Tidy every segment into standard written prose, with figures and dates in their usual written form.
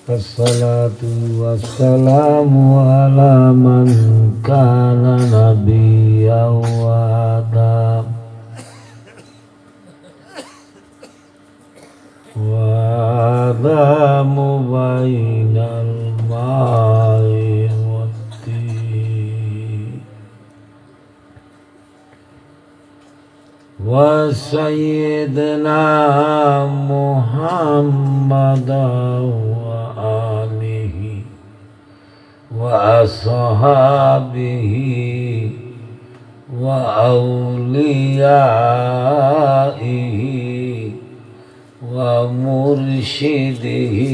Assalatu wassalamu ala man kana nabiyyan wa adam wa adamu bainal ma'i wati wa sayyidina Muhammadan alihi wa ashabihi wa awliyaihi wa mursyidihi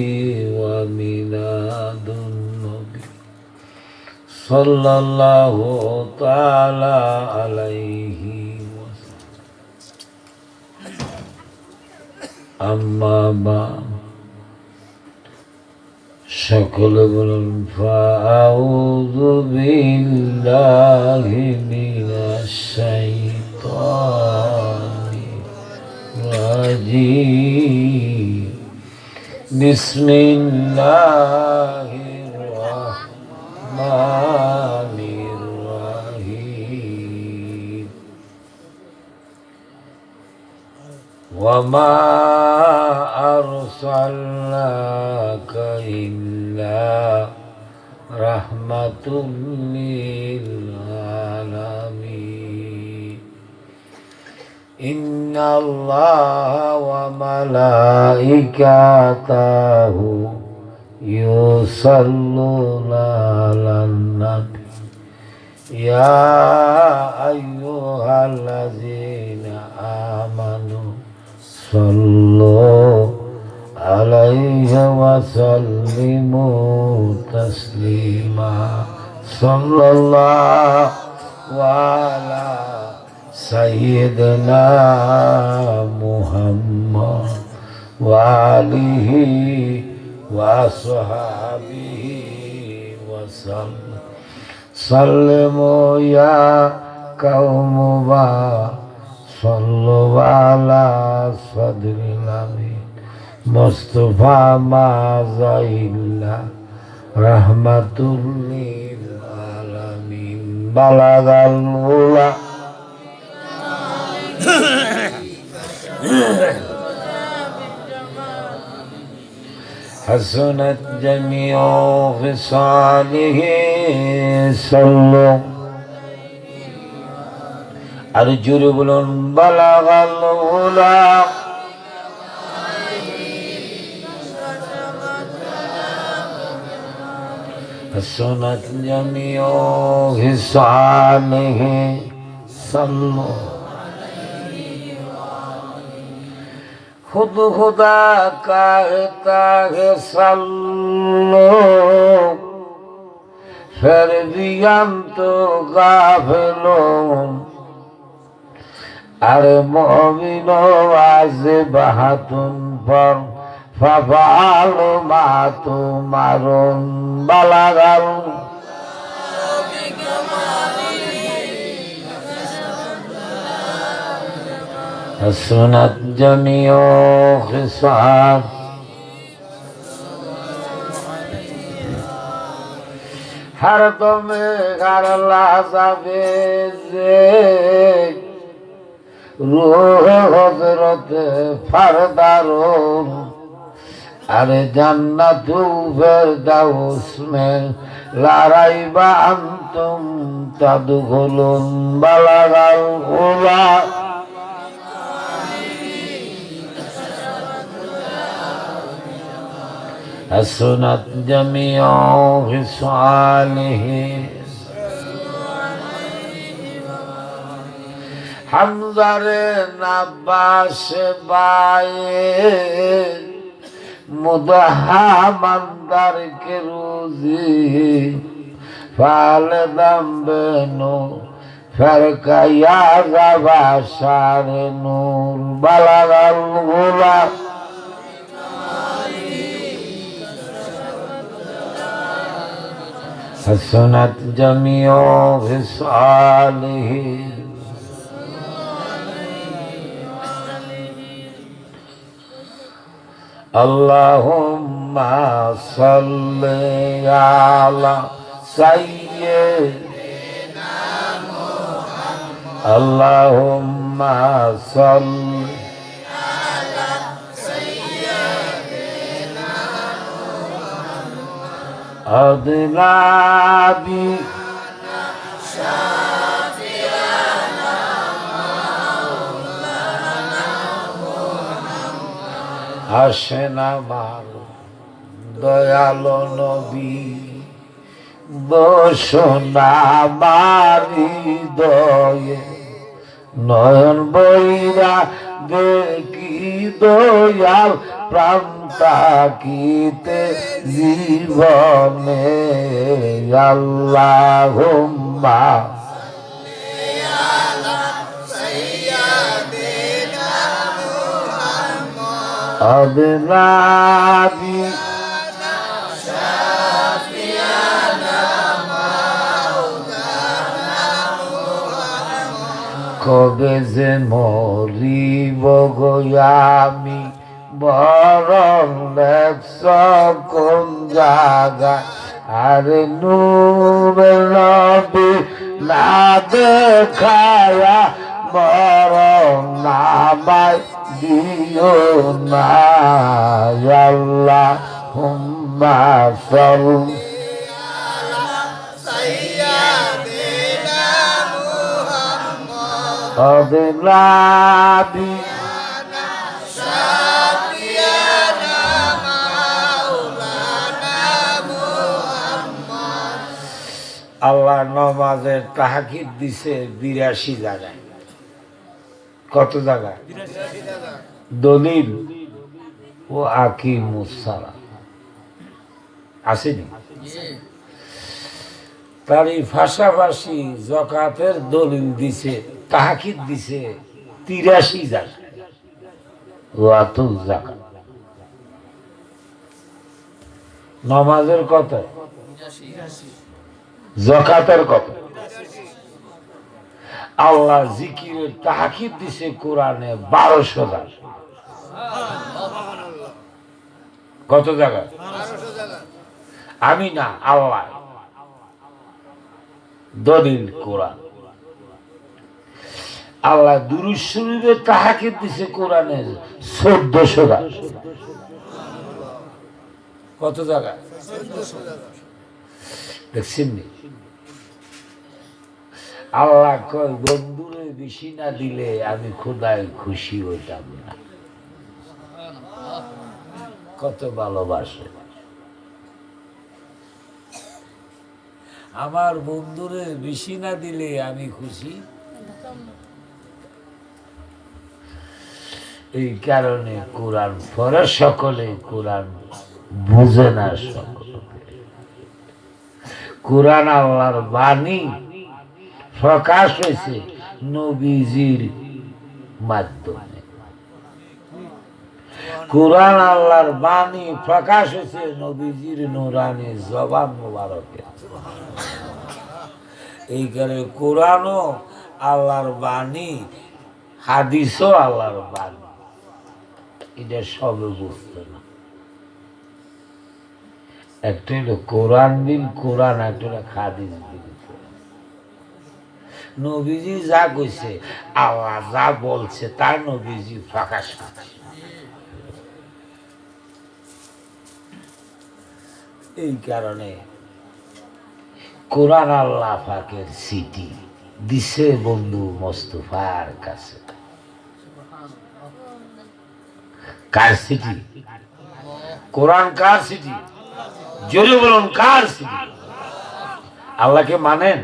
wa miladun nabi sallallahu ta'ala alaihi wasallam. Amma ba'd, সকলে বলুন ফাআউযু বিল্লাহি মিনাশ শাইতানির রাজিম বিসমিল্লাহির রাহমানির রাহিম ওয়া মা আরসালনাকা ইল্লা রাহমাতুল লিল আলামিন ইন্নাল্লাহা ওয়া মালাইকাতাহু ইউসাল্লুনা আলান নাবী ইয়া আইয়ুহাল্লাযীনা আমানু সাল্লু আলাইহি ওয়া সাল্লিমু তাসলিমা সাল্লাল্লাহু আলা সাইয়্যিদিনা মুহাম্মদ ওয়া আলিহি ওয়া সাহবিহি ওয়া সাল্লাম সাল্লিমু ইয়া কাওমুবা সাল্লু আলা সাদরিল আমিন মুস্তাফা মাযাইল্লা রাহমাতুল লিল আলামিন বালাগাল উলা হাসানাত জামিউ ফিসালিহি সাল্লু আর জোরে বলুন বালাগাল উলা হাসানাত জামিউ ফিসালিহি সাল্লু खुद खुदा कहता है सल्लो फिर भी हम तो गाफिलों अरे मोमिनो आज बहातुन पर फफालो मातु मारुन बलागल हसनत जमियो खिसार हर तुम्हें घर लाज़ाबे जे रूह हज़रत फरदारों अरे जन्नतुल फिरदौस में ला रैबा अंतुम तदखुलून बलगल उला हसनत जमियो खिसालिही हमज़ारे नब्बास बाए मुदहामंदर के रोज़ी फाल दम बेनो फरका याज़ा बाशार नूर बलगल गुला हसनत जमियो खिसालिही আল্লাহুম্মা সাল্লি আলা সাইয়্যিদিনা মুহাম্মাদ আল্লাহুম্মা সাল্লি আলা সাইয়্যিদিনা মুহাম্মাদ আদনাবি আসেন আমার দয়ালো নবী বসুন আমার হৃদয়ে নয়ন বইরা দেখি দয়াল প্রাণ তাকিতে জীবনে আল্লাহুম্মা আদনাবি কবে যে মরিব আমি বরং লেখছ কোন জায়গা আরে নূরের নবী না দেখায়া বরং নামাই দিও না আল্লাহুম্মা সাল্লি আদনাবি আল্লাহ নমাজের তাহাকিদ দিছে ৮২ জায়গায়। কত জায়গা? দলিল ও আকিমুস সালাত আসেনি? তারই পাশাপাশি যাকাতের দলিল দিছে, তাহাকিদ দিছে ৮৩ জায়গায়। ওয়াতুল যাকাত নমাজের কত? যাকাতের কত? আল্লাহ জিকিরের তাহাকিদ দিছে কোরআনে ১২০০ জায়গায়। কত জায়গা? আমি না, আল্লাহ। দলিল কোরআন। আল্লাহ দুরূদ শরীফের তাহাকিদ দিছে কোরআনে ১৪০০ জায়গায়। কত জায়গা? দেখছেন? আল্লাহ কয় বন্ধুরে বেশি না দিলে আমি খোদায় খুশি হইতাম না। কত ভালোবাসে আমার বন্ধুরে বেশি না দিলে আমি খুশি। এই কারণে কোরআন পড়ে সকলে, কোরআন বুঝে না সকলে। কোরআন আল্লাহর বাণী প্রকাশ হয়েছে নবীজির মাধ্যমে। কোরআন আল্লাহর বাণী প্রকাশ হয়েছে নবীজির নুরানি জবান মুবারকে। এই কারণে কোরআনও আল্লাহর বাণী, হাদিসও আল্লাহর বাণী। এটা সবে বুঝতে না। একটা হলো কোরআন বিল কোরআন, একটা হলো হাদিস বিল কোরআন। নবীজি যা কইছে, আল্লাহ যা বলছে তার নবীজি প্রকাশ করছে। এই কারণে কোরআন আল্লাহ পাকের সিটি দিছে বন্ধু মোস্তফার কাছে। কার সিটি? কোরআন কার সিটি? জোরে বলুন, কার সিটি? আল্লাহকে মানেন?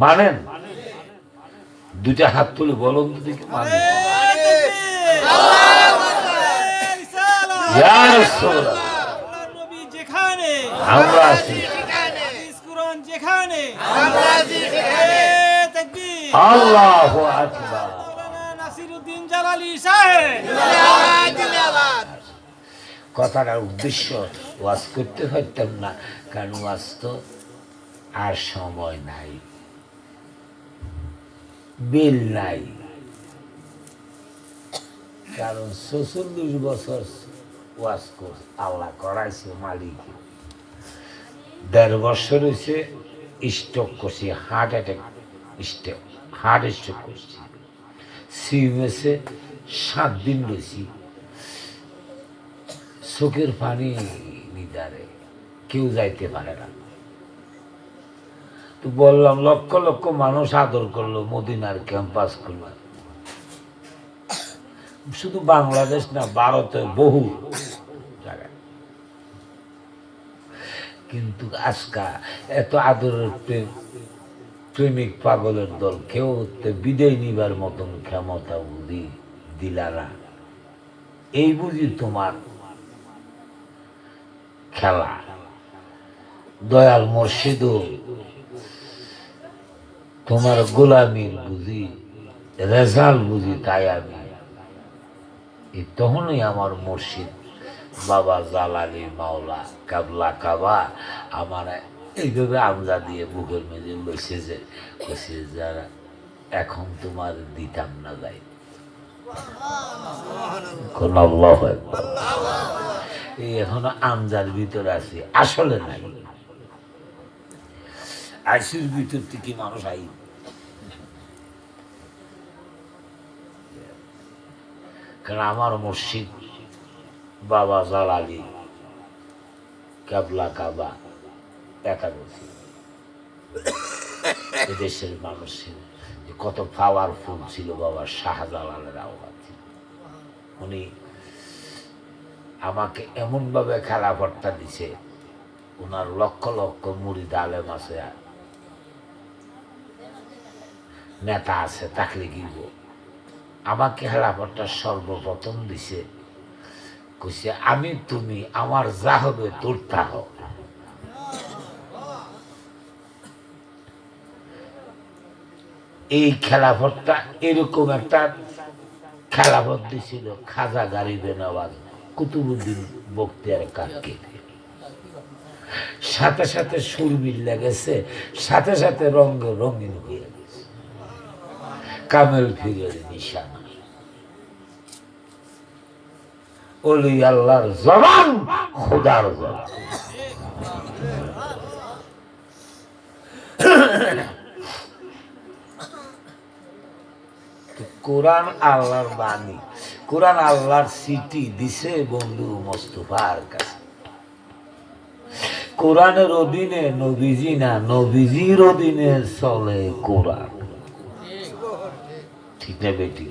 মানেন? দুটা হাত তুলে বলুন তো দেখি মানেন। ইয়া রাসূলুল্লাহ, আমরা আছি যেখানে, আল্লাহু আকবার। নাসিরউদ্দিন জালালী সাহেব, কথাটার উদ্দেশ্য ওয়াজ করতে পারতাম না, কারণ ওয়াজ তো আর সময় নাই, বিল নাই। কারণ ৪৬ বছর ওয়াজ কর আল্লাহ করাইছে মালিক ১.৫ বছর হয়েছে স্ট্রোক করছি হার্ট অ্যাটাক স্ট্রোক করছি সিএমএসে ৭ দিন রয়েছি চোখের পানি নিদারে কেউ যাইতে পারে না তো বললাম লক্ষ লক্ষ মানুষ আদর করলো মদিনার ক্যাম্পাস করলো শুধু বাংলাদেশ না ভারতে বহু জায়গায় কিন্তু আজকা এত আদরের প্রেমিক পাগলের দল কেউ বিদায় নিবার মতন ক্ষমতা বুঝি দিলা না এই বুঝি তোমার খেলা দয়াল মুর্শিদও তোমার গোলামির বুঝি রেজাল্ট বুঝি তাই আমি তখনই আমার মুর্শিদ বাবা জালালি মাওলা কাবলা কাবা আমার এইভাবে আমজা দিয়ে বুকের মেঝে লইছে যে কইছে যারা এখন তোমার দিতাম না যাই কোন আল্লাহ এই এখনো আমজার ভিতরে আছি আসলে নাই আইসির ভিতর থেকে মানুষ আই কারণ আমার মুর্শিদ বাবা জালালি কাবলা কাবা একাদশী এদেশের মানুষের কত পাওয়ারফুল ছিল বাবা শাহজালালের আওয়াজ উনি আমাকে এমনভাবে খেলাফতটা দিছে ওনার লক্ষ লক্ষ মুরিদ আলেম আছে নেতা আছে তাকলে গিব আমাকে খেলাফতটা সর্বপ্রথম দিছে কইছে আমি তুমি আমার যা হবে তোর তা হবে এই খেলাফতটা এরকম একটা খেলাফত দিছিল খাজা গারিবে নওয়াজ কুতুবুদ্দিন বখতিয়ার কাকি সাথে সাথে সুর মিলে গেছে সাথে সাথে রঙে রঙিন হয়ে গেছে কামেল ফিরের নিশানা ওলি আল্লাহর জবান খোদার জবান কোরআন আল্লাহর বাণী কোরআন আল্লাহর সিটি দিছে বন্ধু মোস্তফার কাছে কোরআনের অধীনে নবীজি না নবীজির অধীনে চলে কোরআন ঠিক না বেটি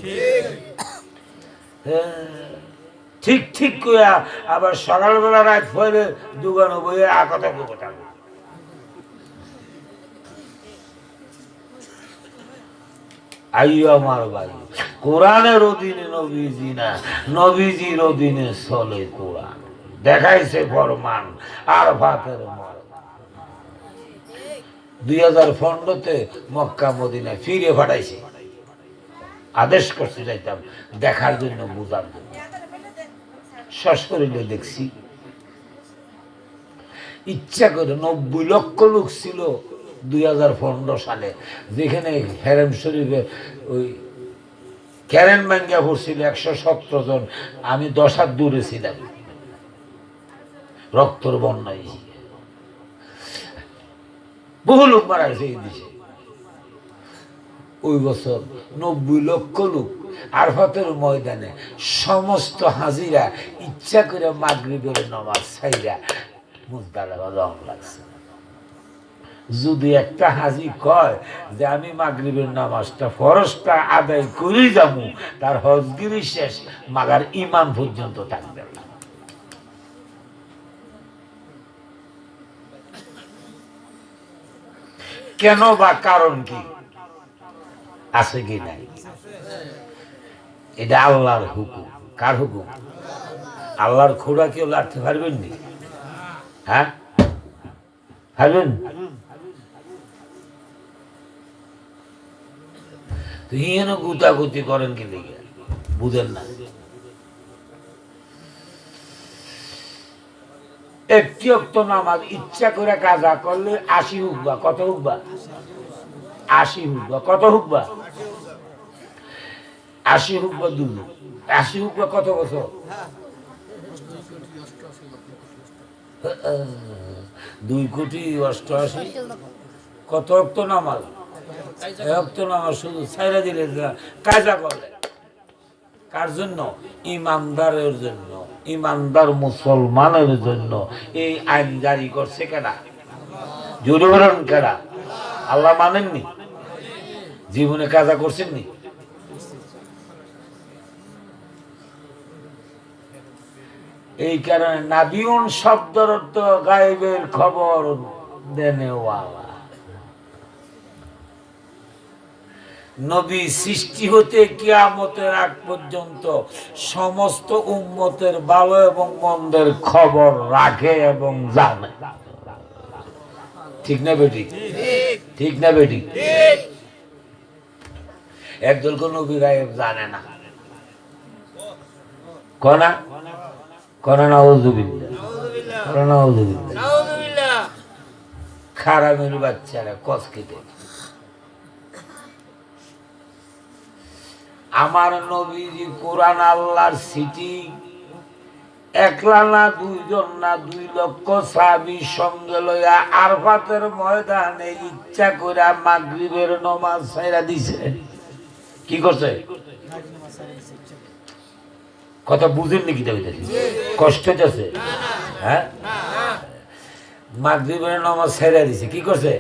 ঠিক ঠিক কইয়া আবার সকালবেলা রাত ফলে দোকানে বইয়ে কথা কথা আইও আমার ভাই কোরআনের অধীনে নবীজি না নবীজির অধীনে চলে কোরআন দেখাইছে ফরমান আর ভাতের মর 2015-তে মক্কা মদিনা ফিরে পাঠাইছে আদেশ করতে যাইতাম দেখার জন্য বুঝার জন্য শেষ করিলে দেখছি ইচ্ছা করে 90 লক্ষ লোক ছিল 2015 সালে যেখানে হেরেম শরীফে ওই ক্যারেন ভাঙ্গা পড়ছিল 117 জন আমি 10 হাত দূরে ছিলাম রক্তর বন্যায় বহু লোক মারা গেছে এই দেশে ওই বছর 90 লক্ষ লোক আরফাতের ময়দানে সমস্ত হাজিরা ইচ্ছা করে মাগরিবের নামাজ ছাইরা মুজদালিফা রওনা লাগছে যদি একটা হাজি কয় যে আমি মাগরিবের নামাজটা ফরজটা আদায় করে যাবো তার হজগিরি শেষ মাগার ইমান পর্যন্ত থাকবে না কেন বা কারণ কি আছে কি নাই এটা আল্লাহর হুকুম কার হুকুম আল্লাহর খোড়া কেউ লাড়তে পারবেন নি হ্যাঁ পারবেন ইহেন গুতাগুতি করেন কি লিগে বুঝেন না একটি অক্ত নামাজ ইচ্ছা করে কাজা করলে 80 হুকবা কত হুকবা 80 হুকবা কত হুকবা 80 হুকবা 2 80 হুকবা কত বছর 2,88,00,000 কত অক্ত নামাজ? অক্ত নামাজ শুধু ছাইরা দিলে কাজা করে কার জন্য? ইমানদারের জন্য, ইমানদার মুসলমানের জন্য এই আইন জারি করছে কেনা? জোরে কেনা? আল্লাহ মানেননি? জীবনে কাজা করছেননি? এই কারণে নাবিউন শব্দের অর্থ গায়েবের খবর দেনেওয়ালা। নবী সৃষ্টি হতে কিয়ামতের আগ পর্যন্ত সমস্ত উম্মতের ভালো এবং মন্দের খবর রাখে এবং জানে। ঠিক না বেটি? ঠিক না বেটি? একদল কোন নবী গায়েব জানে না। কনা কনা নাউযুবিল্লাহ, কনা নাউযুবিল্লাহ। খারামের বাচ্চারা কসকিতে আমার নবীজি কোরআন আল্লাহর সিটি একলা না দুইজন না 2,00,000 সাহাবী সঙ্গে লইয়া আরফাতের ময়দানে ইচ্ছা করে মাগরিবের নামাজ ছাইরা দিছে। কি করছে? কথা বুঝেন নাকি? কষ্ট হইতেছে? হ্যাঁ, মাগরিবের নামাজ ছাইরা দিছে। কি করছে?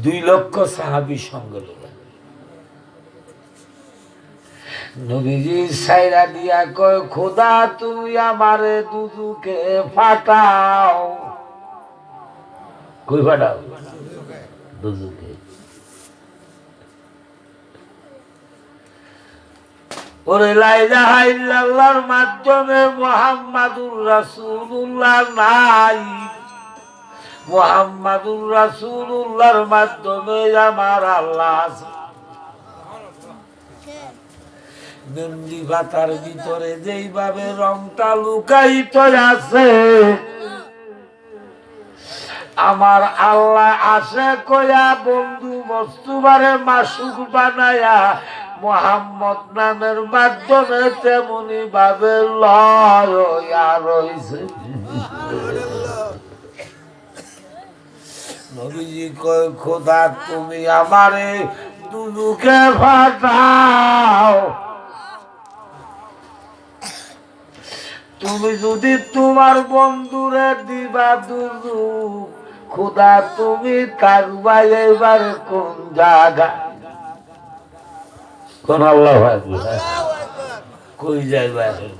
2,00,000 সাহাবী সঙ্গে লইয়া নবীজি ছাইরা দিয়া কয়, খোদা তুমি আমারে দুজুকে ফাটাও। কই ফাটাও? দুজুকে। ওরে লা ইলাহা ইল্লাল্লাহর মাধ্যমে মুহাম্মাদুর রাসূলুল্লাহ নাই, মুহাম্মাদুর রাসূলুল্লাহর মাধ্যমে আমার আল্লাহ আছে। মেমরি পাতার ভিতরে যেইভাবে রংটা লুকায়িত আছে, আমার আল্লাহ আসে কয়া বন্ধু বস্তুবারে মাসুক বানায়া মুহাম্মদ নামের মাধ্যমে তেমনি ভাবে লয়া রইছে। নবীজি কয়, খোদা তুমি আমারে দুজুকে ফাটাও। তুমি যদি তোমার বন্ধুরে দিবা দুজু, খোদা তুমি থাকবা এবার কোন জায়গা? কোন আল্লাহু আকবার? কই যাইবা এখন?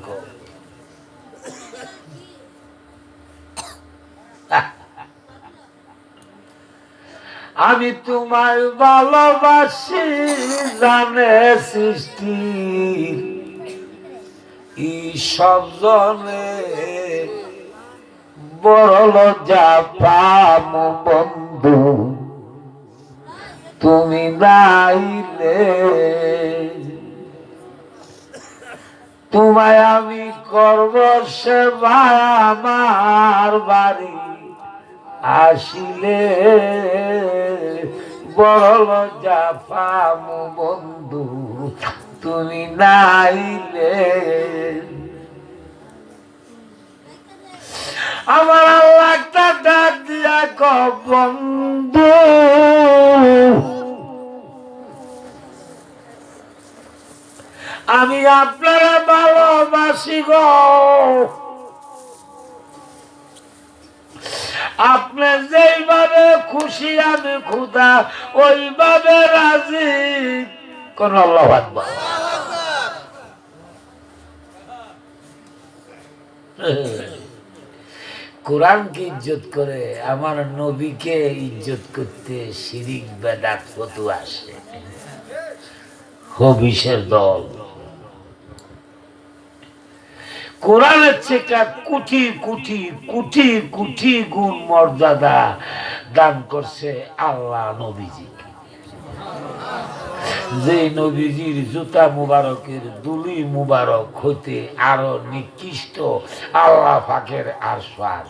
আমি তোমায় ভালোবাসি জানে সৃষ্টি সব জনে, বড় লজ্জা পাম বন্ধু তুমি নাইলে। তোমায় আমি করব সেবা আমার বাড়ি আসিলে, বড় লজ্জা পাম বন্ধু তুমি নাইলে। আমার আল্লাহ একটা ডাক দিয়া কয়, বন্ধু আমি আপনারা ভালোবাসি গো, আপনি যেইভাবে খুশি আমি খোদা ওইভাবে রাজি। কোন আল্লাহু আকবার? কোরআনকে ইজ্জত করে আমার নবীকে ইজ্জত করতে শিরিক বেদাত ফতুয়া আসে, হবিষের দল। কোরআনের থেকে কোটি কোটি কোটি কোটি গুণ মর্যাদা দান করছে আল্লাহ নবীজিকে। যে নবীজির জুতা মুবারকের দুলি মুবারক হইতে আরো নিকৃষ্ট আল্লাহ পাকের আরশাদ,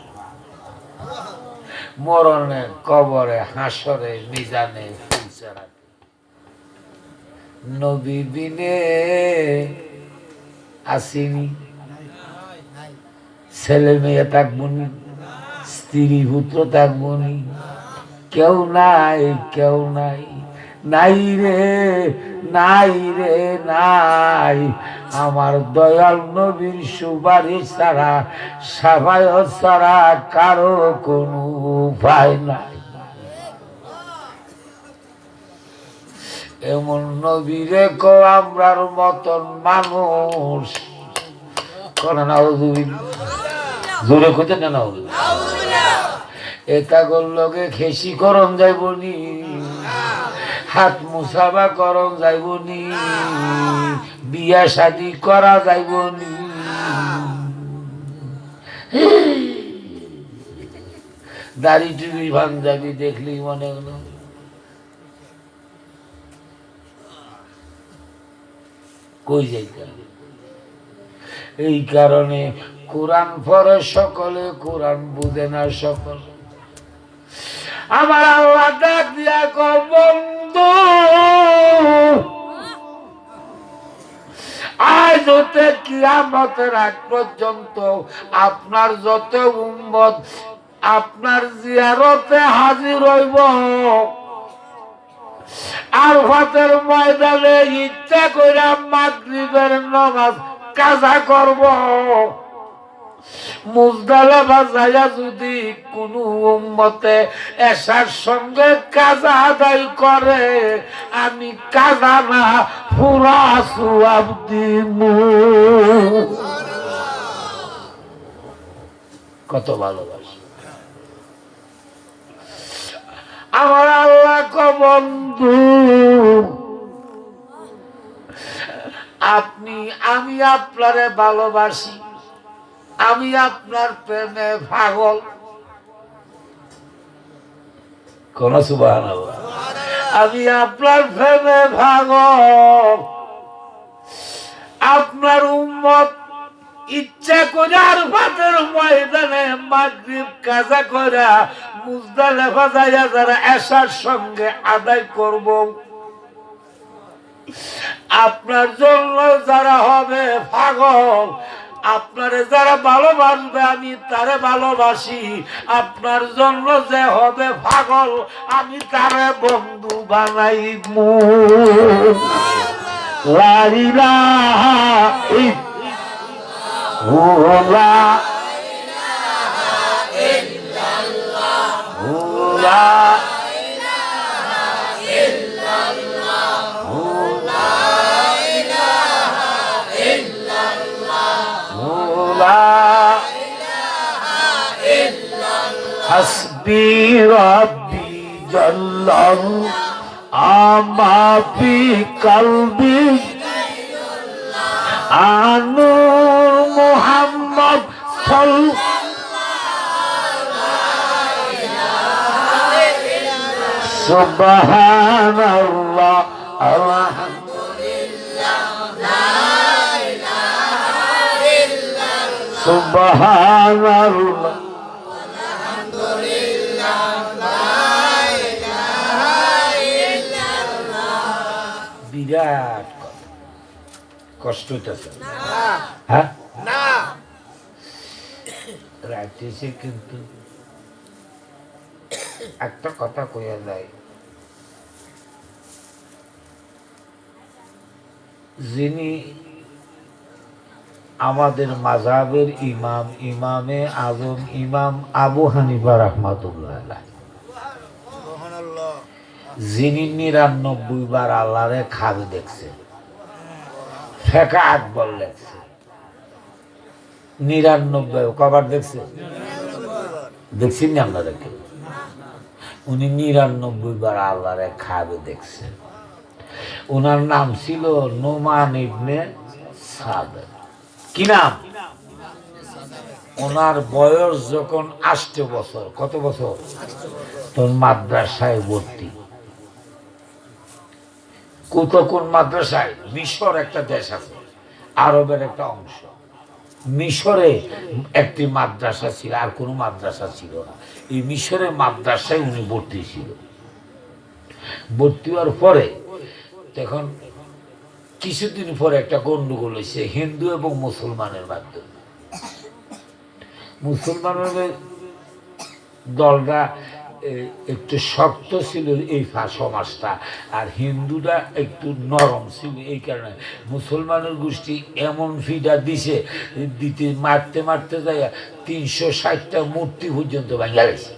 মরণে কবরে হাসরে মিজানে ফুলসেরাতে নবী বিনে আসিনি। ছেলে মেয়ে থাকবো নি, স্ত্রী পুত্র থাকবো নি, কেউ নাই, কেউ নাই, নাই রে, নাই রে, নাই। আমার দয়াল নবীর সুপারিশ ছাড়া, সাফায়াত ছাড়া কারো কোনো উপায় নাই। এমন নবীরে কো আমরার মতন মানুষ করে না, জোরে খুঁজে না, এটা করলকে খেসি করন যাইবনি, হাত মুসাফা করন যাইবনি, বিয়া শাদি করা যাইবনি। দাড়ি টুপি পাঞ্জাবি দেখলি মনে হলো কই যাইতে। এই কারণে কোরআন পড়ে সকলে, কোরআন বুঝে না সকলে। আমার আল্লাহ ডাক দিয়া কো বন্ধু, আজ হতে কিয়ামতের আগ পর্যন্ত আপনার যত উম্মত আপনার জিয়ারতে হাজির হইব, আরফাতের ময়দানে ইচ্ছা করে মাগরিবের নামাজ কাজা করব, মুজদালিফা যাইয়া যদি কোনো উম্মতে এশার সঙ্গে কাজা আদায় করে, আমি কাজা না পুরা সওয়াব দিমু। কত ভালোবাসা আমার আল্লাহ কো বন্ধু, আমি আপনারে ভালোবাসি, আমি আপনার প্রেমে পাগল। কোন সুবহানাল্লাহ। আমি আপনার প্রেমে পাগল। আপনার উম্মত ইচ্ছা করে আরফাতের ময়দানে মাগরিব কাজা করে মুজদালিফা যাইয়া যারা এশার সঙ্গে আদায় করব, আপনার জন্য যারা হবে পাগল, আপনারে যারা ভালোবাসবে আমি তারে ভালোবাসি, আপনার জন্য যে হবে পাগল আমি তারে বন্ধু বানাইবো। লা ইলাহা ইল্লাল্লাহ, লা হাসবি রাব্বি জাল্লাল আমা ফি কলবি আনুর মুহাম্মদ সুবহানাল্লাহ আলহামদুলিল্লাহ লা ইলাহা ইল্লাল্লাহ সুবহানাল্লাহ বিরাট কষ্ট হইতেছে, হ্যাঁ রাইতেছে, কিন্তু একটা কথা কইয়া যায়, যিনি আমাদের মাযহাবের ইমাম, ইমামে আজম ইমাম আবু হানিফা রাহমাতুল্লাহ আলাইহি, যিনি ৯৯ বার আল্লাহরে খাবে দেখছে, ফেকা আকবর লেখছে ৯৯ কবার দেখছে, দেখছেন না আপনারা কেউ? উনি ৯৯ বার আল্লাহরে খাবে দেখছে। ওনার নাম ছিল নোমান ইবনে সাবের। কি নাম? ওনার বয়স যখন ৮ বছর, কত বছর? তখন মাদ্রাসায় ভর্তি। কোন মাদ্রাসায়? মিশর একটা দেশ আছে, আরবের একটা অংশ। মিশরে একটি মাদ্রাসা ছিল, আর কোনো মাদ্রাসা ছিল না। এই মিশরের মাদ্রাসায় উনি ভর্তি ছিল। ভর্তি হওয়ার পরে তখন কিছুদিন পরে একটা গন্ডগোল হয়েছে হিন্দু এবং মুসলমানের মাধ্যমে। মুসলমানের দলটা একটু শক্ত ছিল এই সমাজটা, আর হিন্দুরা একটু নরম ছিল। এই কারণে মুসলমানের গোষ্ঠী এমন ফিডা দিছে, দিতে মারতে মারতে যায় 360টা মূর্তি পর্যন্ত ভাঙা গেছে।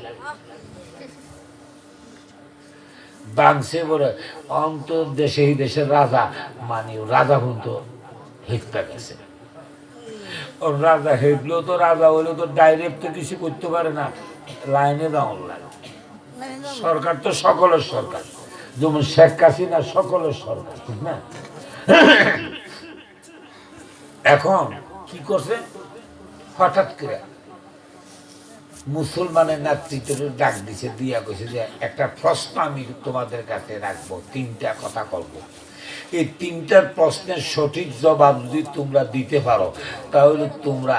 বাংছে বলে অন্তর দেশে এই দেশের রাজা, মানে রাজা পর্যন্ত হেঁটতে গেছে। রাজা হেঁটলেও তো রাজা হলেও তো ডাইরেক্ট তো কিছু করতে পারে না, লাইনে দাও লাগে। সরকার তো সকলের সরকার, যেমন শেখ হাসিনা সকলের সরকার, ঠিক না? এখন কি করছে, হঠাৎ করে মুসলমানের নেতৃত্বের ডাক দিছে, দিয়া কইছে যে একটা প্রশ্ন আমি তোমাদের কাছে রাখবো, 3টা কথা বলবো। এই 3টার প্রশ্নের সঠিক জবাব যদি তোমরা দিতে পারো তাহলে তোমরা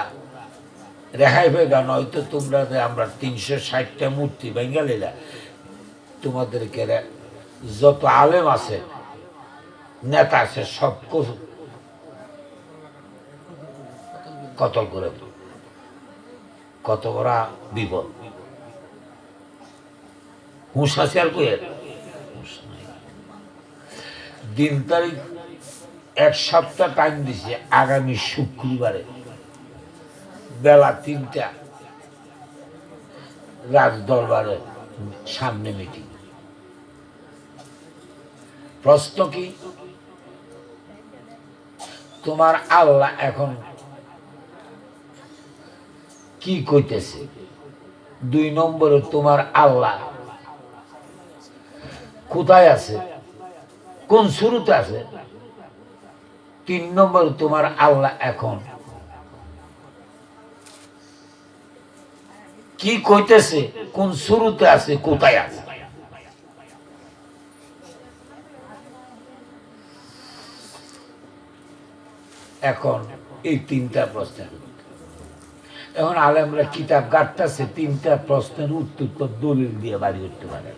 রেহাই পাইবা, নয়তো তোমরা আমরা 360টা মূর্তি ভেঙে নিলা, তোমাদেরকে যত আলেম আছে নেতা আছে সব কতল করে, কত বড় বিপদ। হুঁশ আছে আর কই, দিন তারিখ 1 সপ্তাহ টাইম দিছে, আগামী শুক্রবারে বেলা 3টা রাজ দরবারের সামনে মিটিং। প্রশ্ন কি, তোমার আল্লাহ এখন কি কইতেছে? 2 নম্বরে তোমার আল্লাহ কোথায় আছে, কোন শুরুতে আছে? 3 নম্বরে তোমার আল্লাহ এখন কি কইতেছে, কোন শুরুতে আছে, কোথায় আছে? এখন এই 3টা প্রশ্নের, এখন আলেমরা কিতাব গাঁটতেছে 3টা প্রশ্নের উত্তর তো দলিল দিয়ে বাড়ি করতে পারে।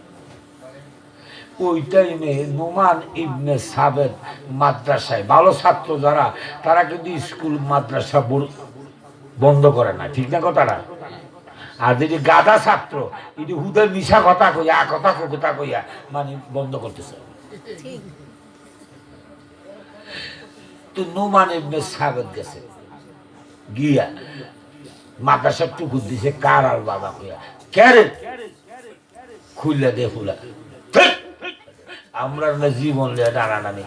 ওই টাইমে নোমান ইবনে সাবেত মাদ্রাসায় ভালো ছাত্র যারা, তারা কিন্তু স্কুল মাদ্রাসা বন্ধ করে না, ঠিক না কথাটা? আর যদি গাদা ছাত্র এটি হুদের মিশা কথা কইয়া কথা কইয়া মানে বন্ধ করতেছে। তো নোমান ইবনে সাবেত গেছে, গিয়া মাদ্রাসার টুকু দিছে, কার আর বাবা কইয়া ক্যারে খুললে দে ফুলা, আমরা না জীবন লিয়া টানাটানি,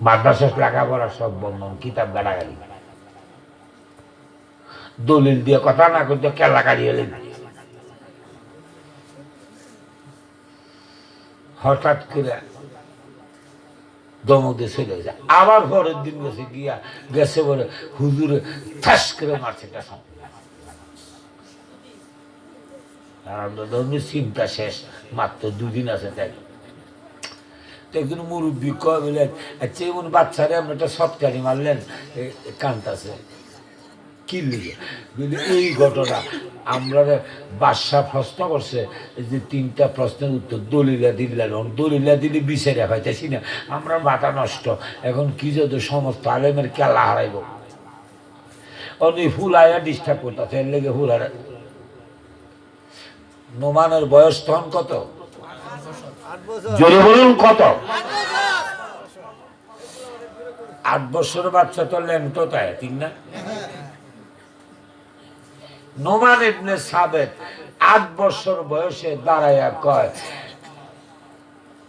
মাদ্রাসা লেখাপড়া সব বন্ধন, কিতাব গাড়াগাড়ি, দলিল দিয়ে কথা না করতে কেলা গাড়ি এলেন। হঠাৎ করে দমক দিয়ে চলে গেছে। আবার পরের দিন গেছে, গিয়া গেছে বলে হুজুরে ঠাস করে মারছে, চিন্তা শেষ, মাত্র 2 দিন আছে। তাই একজন মুরব্বী কয় বলে, আচ্ছা এমন বাচ্চারে আমরা একটা সৎকারি মারলেন, কান্তাছে কি লিগে? এই ঘটনা আমরা বাদশাহ প্রশ্ন করছে যে 3টা প্রশ্নের উত্তর দলিলা দিলেন, দলিলা দিলে বিচারে পাইতেছি না, আমরা মাথা নষ্ট। এখন কি যদি সমস্ত আলেমের কেলা হারাইব, অনেক ফুল আয়া ডিস্টার্ব করতেছে, এর লেগে ফুল হারা। নোমানের বয়স তখন কত? জোরে বলুন কত? 8 বছর বাচ্চা তো ল্যাংটো, তাই ঠিক না? নোমান ইবনে সাবেত 8 বছর বয়সে দাঁড়াইয়া কয়,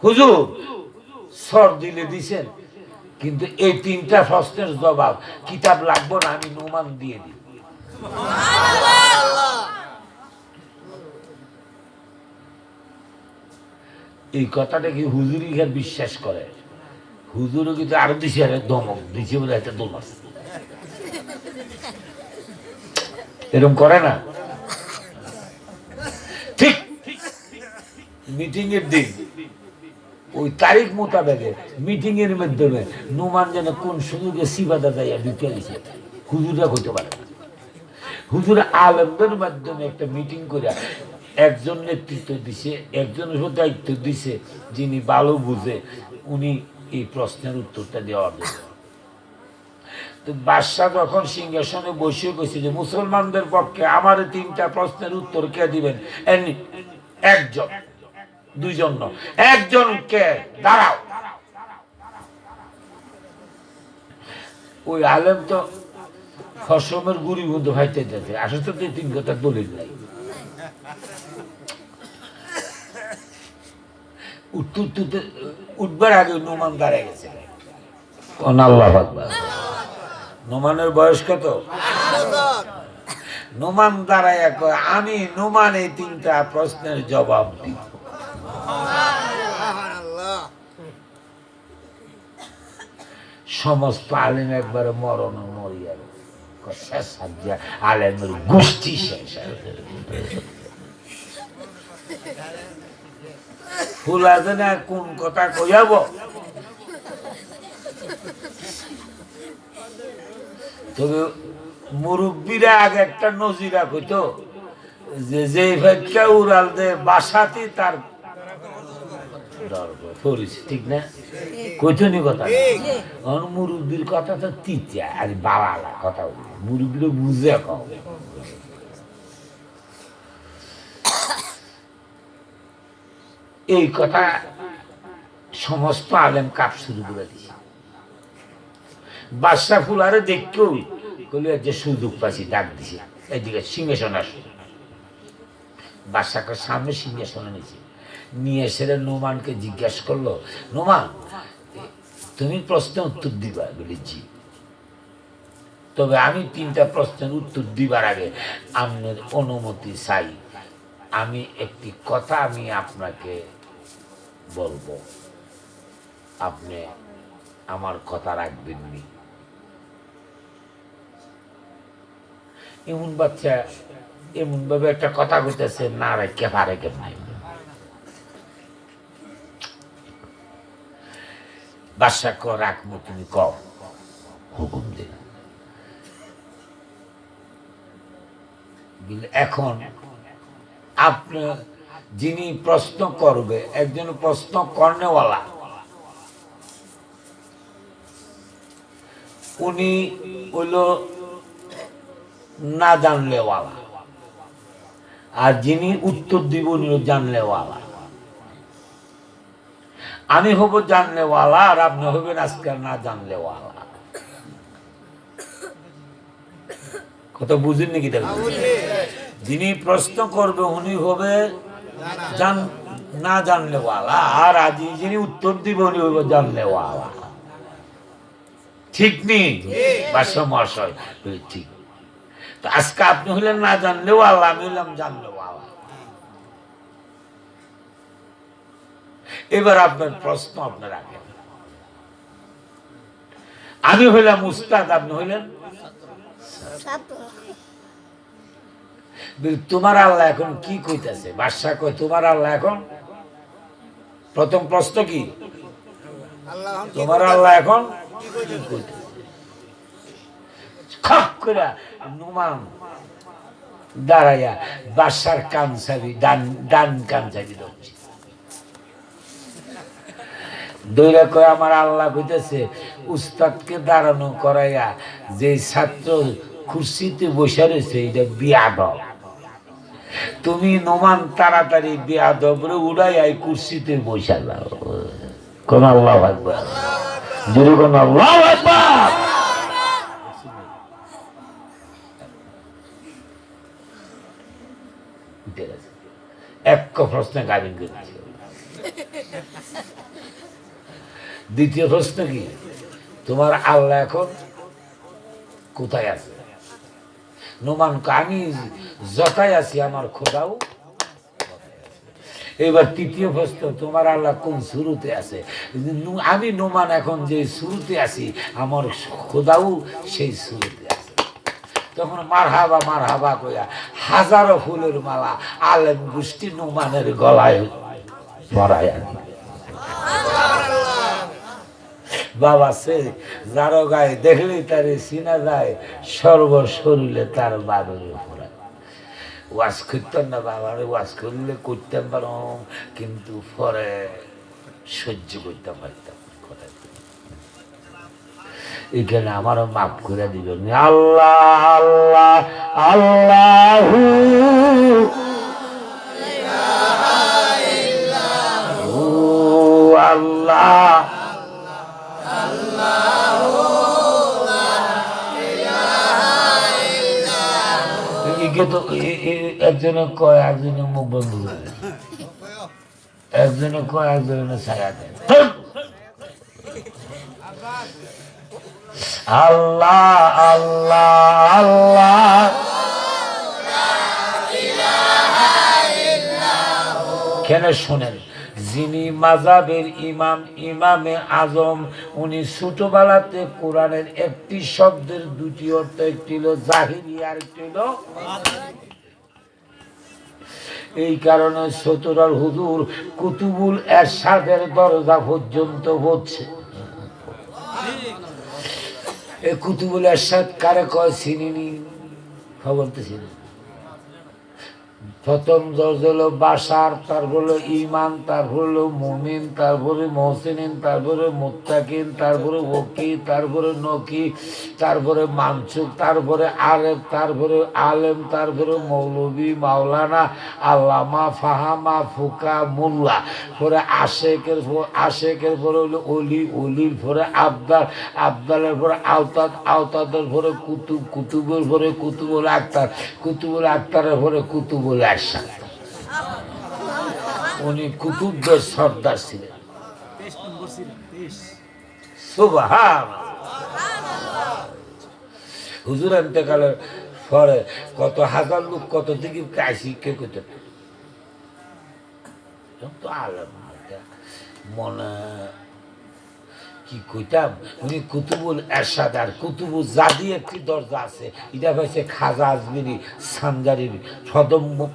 হুজুর সর দিলে দিছেন, কিন্তু এই 3টা প্রশ্নের জবাব কিতাব লাগবো না, আমি নোমান দিয়ে দিই। এই কথাটা কি হুজুরই বিশ্বাস করে? হুজুরও কিন্তু আরো দিছে, দমক দিছে বলে একটা দোমাস এরকম করে না। ঠিক মিটিং এর দিন ওই তারিখ মোতাবেকে মিটিং এর মাধ্যমে নোমান যেন কোন সুযোগে সিবাদা যাইয়া ঢুকে গেছে, হুজুরা হইতে পারে। হুজুর আলমদের মাধ্যমে একটা মিটিং করে একজন নেতৃত্ব দিছে, একজনের দায়িত্ব দিছে, যিনি ভালো বুঝে উনি এই প্রশ্নের উত্তরটা দেওয়ার জন্য। তো বাদশাহ যখন সিংহাসনে বসে গেছে যে মুসলমানদের পক্ষে আমার 3টা প্রশ্নের উত্তর কে দিবেন, একজন, দুইজন নয়, একজনকে দাঁড়াও। ওই আলেম তো ফসমের গুড়ি বন্ধু ভাইতে যেতে আসলে তো 3 কথা দলিল নাই। উঠবার আগে নোমান দাঁড়ায় গেছে। আল্লাহু আকবার। নোমানের বয়স কত? নোমান দাঁড়ায় কয় আমি নোমান এই 3টা প্রশ্নের জবাব দিব। সমস্ত আলেম একবারে মরণ মরিয়া শেষ, আলেমের গোষ্ঠী শেষ। ফুলা জানে কোন কথা কইয়াব, তবে মুরব্বীরা আগে একটা নজিরা কইতো যে ভেক্ষা উড়াল দে বাসাতে তার ঠিক না, কইতো নি কথা। মুরব্বীর কথা তো তিতা আর বালা কথা, মুরব্বীরা বুঝে কও। এই কথা সমস্ত আলেম কাপ শুরু করে দিছে। বাদশা ফুলারে দেখতেও কইল যে সুযোগ পাইছি, ডাক দিছে এদিকে সিংহাসন আসো। বাদশাকে সামনে সিংহাসনে নিয়েছে, নিয়ে এসে নোমানকে জিজ্ঞাসা করলো, নোমান তুমি প্রশ্নের উত্তর দিবা? বলি জি, তবে আমি 3টা প্রশ্নের উত্তর দিবার আগে আপনার অনুমতি চাই। আমি একটি কথা আমি আপনাকে বলবো, আপনি আমার কথা রাখবেন নি? এমন বাচ্চা এমন ভাবে একটা কথা কইতেছে, না রেখে পারে কেমন। বাদশা ক রাখবো, তুমি কও, হুকুম দিন। এখন আপনি যিনি প্রশ্ন করবে, একজন প্রশ্ন কর্নেওয়ালা, উনি হইল না জানলেওয়ালা, আর যিনি উত্তর দিব উনি জানলেওয়ালা। আমি হব জানলেওয়ালা আর আপনি হবেন আজকে না জানলেওয়ালা। কথা বুঝেন নাকি? যিনি প্রশ্ন করবে উনি হবে না জানলেওয়ালা, আর আজ যিনি উত্তর দিব উনি হইব জানলেওয়ালা। ঠিক নেই বাদশা মহাশয়? ঠিক। তো আজকে আপনি হইলেন না জানলেওয়ালা, আমি হইলাম জানলেওয়ালা। এবার আপনার প্রশ্ন আপনার আগে। আমি হইলাম উস্তাদ, আপনি হইলেন তোমার আল্লাহ এখন কি কইতাছে? বাদশা কয় তোমার আল্লাহ এখন, প্রথম প্রশ্ন কি, তোমার আল্লাহ এখন কি কইতাছে? খপ করে নোমান দাঁড়াইয়া বাদশার কান চাবি, ডান কান চাবি ধরছে। দৈরা কয় আমার আল্লাহ কইতেছে উস্তাদকে দাঁড়ানো করাইয়া যে ছাত্র কুর্সিতে বসে রয়েছে এটা বিয়াদব। তুমি নোমান তাড়াতাড়ি বিয়াদবরে উড়াই আই কুর্সিতে বসে যাও। কোন আল্লাহু আকবার, জোরে কোন আল্লাহু আকবার। এক প্রশ্নে গাবিন করেছে। দ্বিতীয় প্রশ্ন কি, তোমার আল্লাহ এখন কোথায় আছে? নোমান আমি যথায় আছি, আমার খোদাও। এবার তৃতীয় প্রশ্ন, তোমার আল্লাহ কোন শুরুতে আছে? আমি নোমান এখন যে শুরুতে আছি, আমার খোদাও সেই শুরুতে আছে। তখন মারহাবা মারহাবা কইয়া হাজারো ফুলের মালা আলেম গোষ্ঠী নোমানের গলায় পরায়। বাবা সে যারো গায়ে দেখলেই তারে চিনা যায়, সর্বশরীরে তার বাদরে পড়ে। ওয়াজ করতাম না বাবার, ওয়াজ করলে করতাম পারো, কিন্তু পরে সহ্য করতে পারতাম। এখানে আমারও মাফ করে দিবেন। আল্লাহ আল্লাহ আল্লাহু আল্লাহ একজনে কয় একজনে মুখ বন্ধ করে, একজনে কয় একজনে ছায়া দেয়। আল্লাহ আল্লাহ আল্লাহ কেন শোনেন, যিনি মাযহাবের ইমাম, ইমামে আজম, উনি ছোটবেলাতে কোরআনের একটি শব্দের দুটি অর্থ, একটি হলো জাহিরি আর একটি হলো, এই কারণে সতুরার হুজুর কুতুবুল এরশাদের দরজা পর্যন্ত হচ্ছে। এই কুতুবুল এরশাদ কারে কয় চিনিনি? খবর তো চিনি। প্রথম দরজা হলো বাশার, তারপর হলো ইমান, তারপর হলো মুমিন, তারপরে মহসিনিন, তারপরে মুত্তাকিন, তারপরে ওকি, তারপরে নকি, তারপরে মানসুক, তারপরে আরেফ, তারপরে আলেম, তারপরে মৌলবী, মাওলানা, আল্লামা, ফাহামা, ফুকা, মোল্লা, পরে আশেকের পরে হলো অলি, অলির পরে আবদাল, আবদালের পরে আওতাদ, আওতাদের পরে কুতুব, কুতুবের পরে কুতুবুল আক্তার, কুতুবুল আক্তারের পরে কুতুবুল এরশাদ। উনি কুতুবদের সর্দার ছিলেন। সুবহানাল্লাহ। হুজুর ইন্তেকালের পরে কত হাজার লোক কত দিকে কাশি কে করতে তো আলম মনে কি কইতাম। উনি কুতুবুল এরশাদ আর কুতুবুল জাদি একটি দরজা আছে, এটা হয়েছে খাজা আজমিরি সানজারির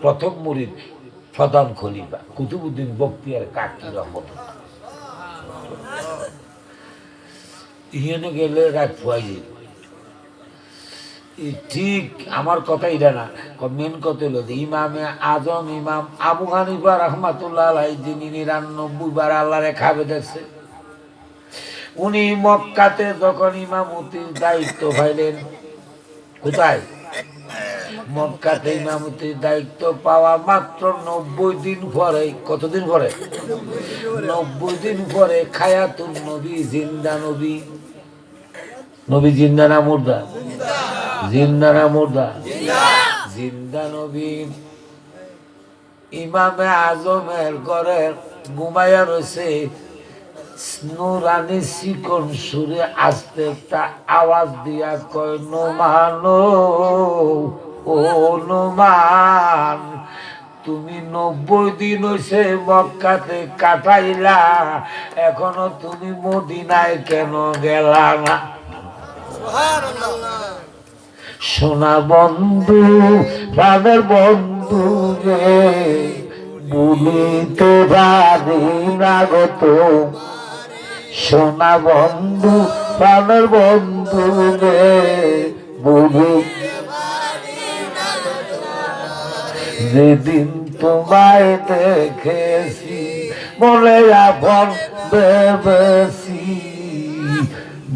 প্রথম মুরিদ প্রধান খলিফা কুতুবুদ্দিন বখতিয়ার কাকি রহমতুল্লাহ। ইহেনে গেলে রাত ফুয়াই যাবে। ঠিক আমার কথা এটা না, মেন কথা হলো ইমামে আজম ইমাম আবু হানিফা রাহমাতুল্লাহ আলাইহি, যিনি ৯৯ বার আল্লাহরে খাবে দেখছে, উনি মক্কাতে যখন ইমামতির দায়িত্ব পাইলেন, কোথায়? মক্কাতে ইমামতির দায়িত্ব পাওয়া মাত্র ৯০ দিন পরে, কতদিন পরে? ৯০ দিন পরে খায়াতুন নবী, জিন্দা নবী, নবী জিন্দা না মুর্দা? জিন্দা না মুর্দা? জিন্দা নবী ইমামে আজমের ঘরে ঘুমাইয়া রয়েছে। নুরানি চিকন সুরে আস্তে একটা আওয়াজ দিয়া কয়, নোমান ও নোমান, তুমি ৯০ দিন হইছে মক্কাতে কাটাইলা, এখনো তুমি মদিনায় কেন গেলা না? সোনা বন্ধু, প্রাণের বন্ধু রে, বলিতে পারি না গত, সোনা বন্ধু, প্রাণের বন্ধু রে, বলি যেদিন তোমায় দেখেছি মনে আপন ভেবেছি,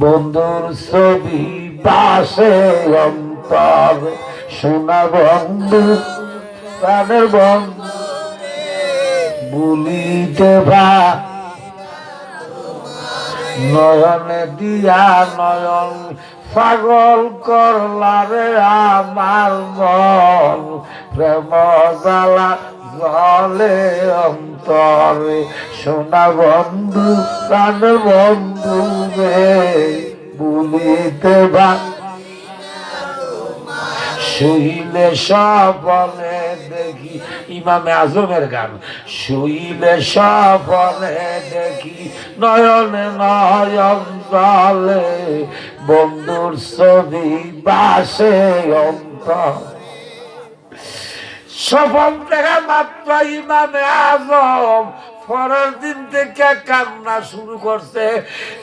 বন্ধুর ছবি পাশে অন্তর, সোনা বন্ধু, প্রাণের বন্ধু, বলিতে ভা নয়নে দিয়া নয়ন পাগল করলারে আমার মন, প্রেম জ্বালা জলে অন্তরে, সোনা বন্ধু, প্রাণের বন্ধু রে, বলিতে ভা শুইলে স্বপনে দেখি, ইমামে আজমের গান, শুইলে স্বপনে দেখি নয়নে নয়ন জলে, বন্ধুর ছবি বাসে অন্তর। স্বপন দেখা মাত্র ইমামে আজম পরের দিন থেকে কান্না শুরু করছে।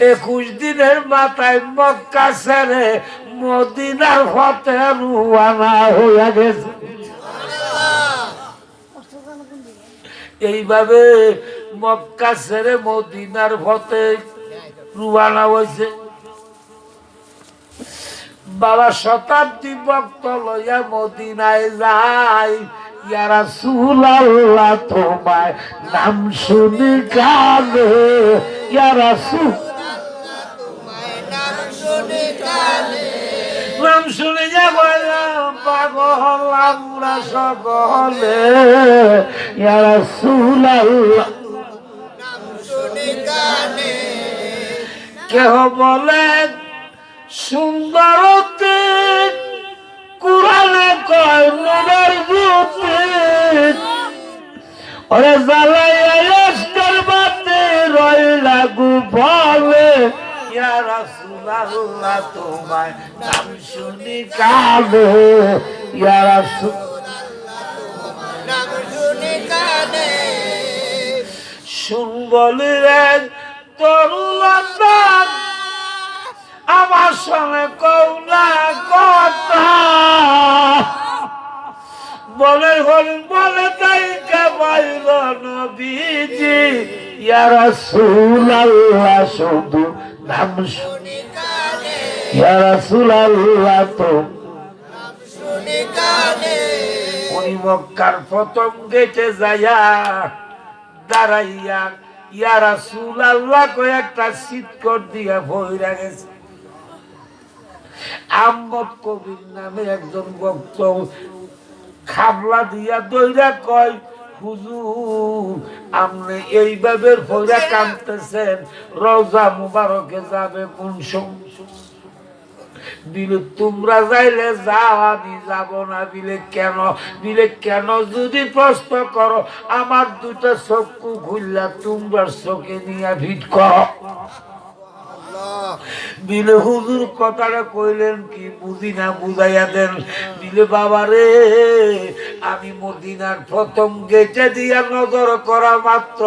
২১ দিনের মাথায় মক্কা ছেড়ে মদিনার পথে রওনা হয়ে গেছে। এইভাবে মক্কা ছেড়ে মদিনার পথে রওনা হয়েছে। বাবা শতাব্দী ভক্ত লইয়া মদিনায় যায়। ইয়া রাসূলুল্লাহ তোমায় নাম শুনি কানে, ইয়া রাসূল নাম শুনে যাব পাগল আমরা সকলে, ইয়া রাসূলুল্লাহ কেহ বলে সুন্দরতে, কুরআনে কয় নূরের জ্যোতি, ওরে জ্বালাইয়া আজকাল বাতে রইলা গোপনে, ইয়া রাসূলুল্লাহ তোমায় নাম শুনি কানে, ইয়া রাসূলুল্লাহ নাম শুনি কানে। শুনবলিলেন তরুলতা আমার সঙ্গে কৌলা কথা, বলে হরিণ বলে তাই কেবল নবীজি, ইয়া রাসূলুল্লাহ শুধু নাম শুনি কানে, ইয়া রাসূলুল্লাহ তো নাম শুনি কানে। উনি মক্কার প্রথম গেটে যাইয়া দাঁড়াইয়া ইয়া রাসূলুল্লাহ কই একটা সিটকট দিয়া ভইরা গেছে। আহমদ কবির নামে একজন ভক্ত খাবলা দিয়া দইরা কয়, হুজুর আপনি এইভাবে ভইরা কাঁদতেছেন, রওজা মুবারকে যাবে কোন সময়? বিলে তোমরা যাইলে যাও, আমি যাব না। বিলে কেন? বিলে কেন যদি প্রশ্ন করো, আমার দুটা চক্ষু খুললা তোমরা চোখে নিয়ে ভিড় করো। বিলে হুজুর কথাটা কইলেন কি বুঝি না, বুঝাইয়া দেন। বিলে বাবা রে, আমি মদিনার প্রথম গেটে দিয়া নজর করা মাত্র,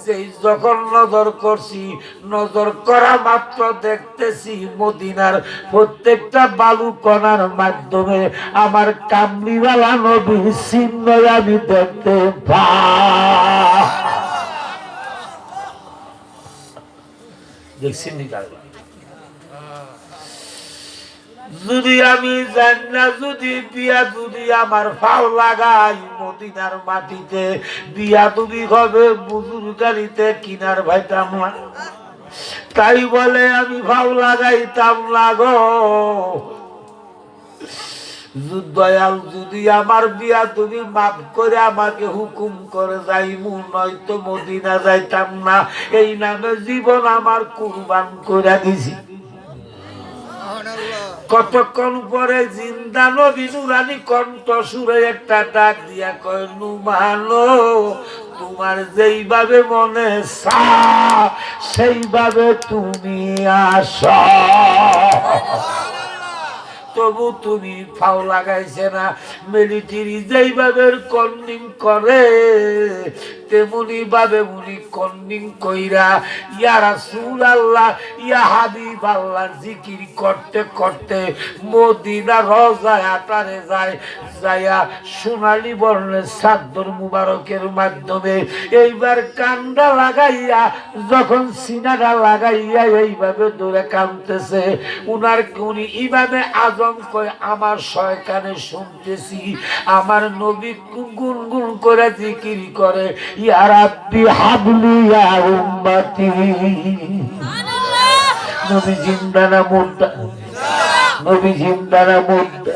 সেই যখন নজর করছি, নজর করা মাত্র দেখতেছি মদিনার প্রত্যেকটা বালু কণার মাধ্যমে আমার কামলিওয়ালা নবীর চিহ্ন আমি দেখতে পাই। দেখছেন যদি আমি জানি না, যদি বিয়া যদি আমার ফাও লাগাই মদিনার মাটিতে, বিয়া তুমি হবে বুজুর গাড়িতে কিনার ভাইতাম না। তাই বলে আমি ফাও লাগাইতাম না গো। দয়াল যদি আমার বিয়া তুমি মাফ করে আমাকে হুকুম করে যাইমু, নয়তো মদিনা যাইতাম না। এই নামে জীবন আমার কুরবান করে দিছি। কতক্ষণ পরে জিন্দা নবী নুরানি কণ্ঠ সুরে একটা ডাক দিয়া কয়, নুমানো তোমার যেইভাবে মনে চায় সেইভাবে তুমি আসো। তবু তুমি ফাও লাগাইছে না। মিলিটারি যেইভাবে কন্নিং করে তেমনি ভাবে উনি কন্নিং কইরা ইয়া রাসূলুল্লাহ ইয়া হাবিবাল্লাহ জিকির করতে করতে মদিনা রওজায় আটারে যায়। যায়া সোনালী বর্ণের চাদর মুবারকের মাধ্যমে এইবার কান্দা লাগাইয়া, যখন সিনাটা লাগাইয়া এইভাবে দৌড়ে কাঁদতেছে, উনি ইমামে আজম কয়, আমার শয়তানে শুনতেছি আমার নবী গুনগুন করে জিকির করে, ইয়া রাব্বি হাবলি ইয়া উম্মতি। নবী জিন্দা না মুর্দা? নবী জিন্দা না মুর্দা?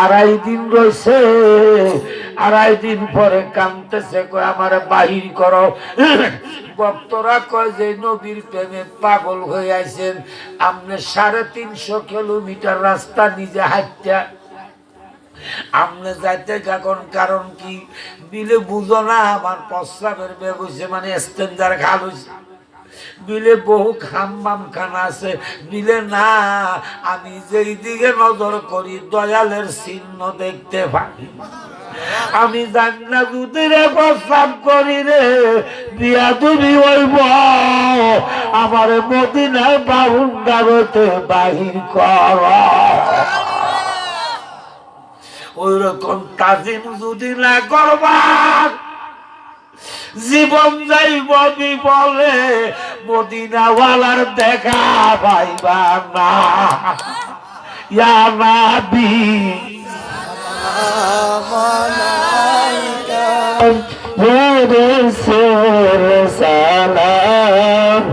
2.5 দিন রয়েছে, 2.5 দিন পরে কাঁদতেছে, কয় আমার বাহির করো। ভক্তরা কয় যে নবীর প্রেমে পাগল হয়ে আইছেন, আপনি 350 কিলোমিটার রাস্তা নিজে হাঁটতে আপনি যাইতে এখন কারণ কি? বিলে বুঝো না আমার প্রস্রাবের বেগ হয়েছে, মানে স্টেঞ্জার খাল হয়েছে। বিলে বহু খাম্বাম খানা আছে। বিলে না, আমি যেই দিকে নজর করি দয়ালের চিহ্ন দেখতে পাই। আমি জানি না যদি রে প্রস্তাব করি রে বিয়া তুমি হইব, আমার মদিনার বাউন্ডারতে বাহির কর। ওই রকম তাজিম যদি না করবার, জীবন যাইব বিপলে, মদিনাওয়ালার দেখা পাইবা না। ইয়া নাবি রাসূল সালাম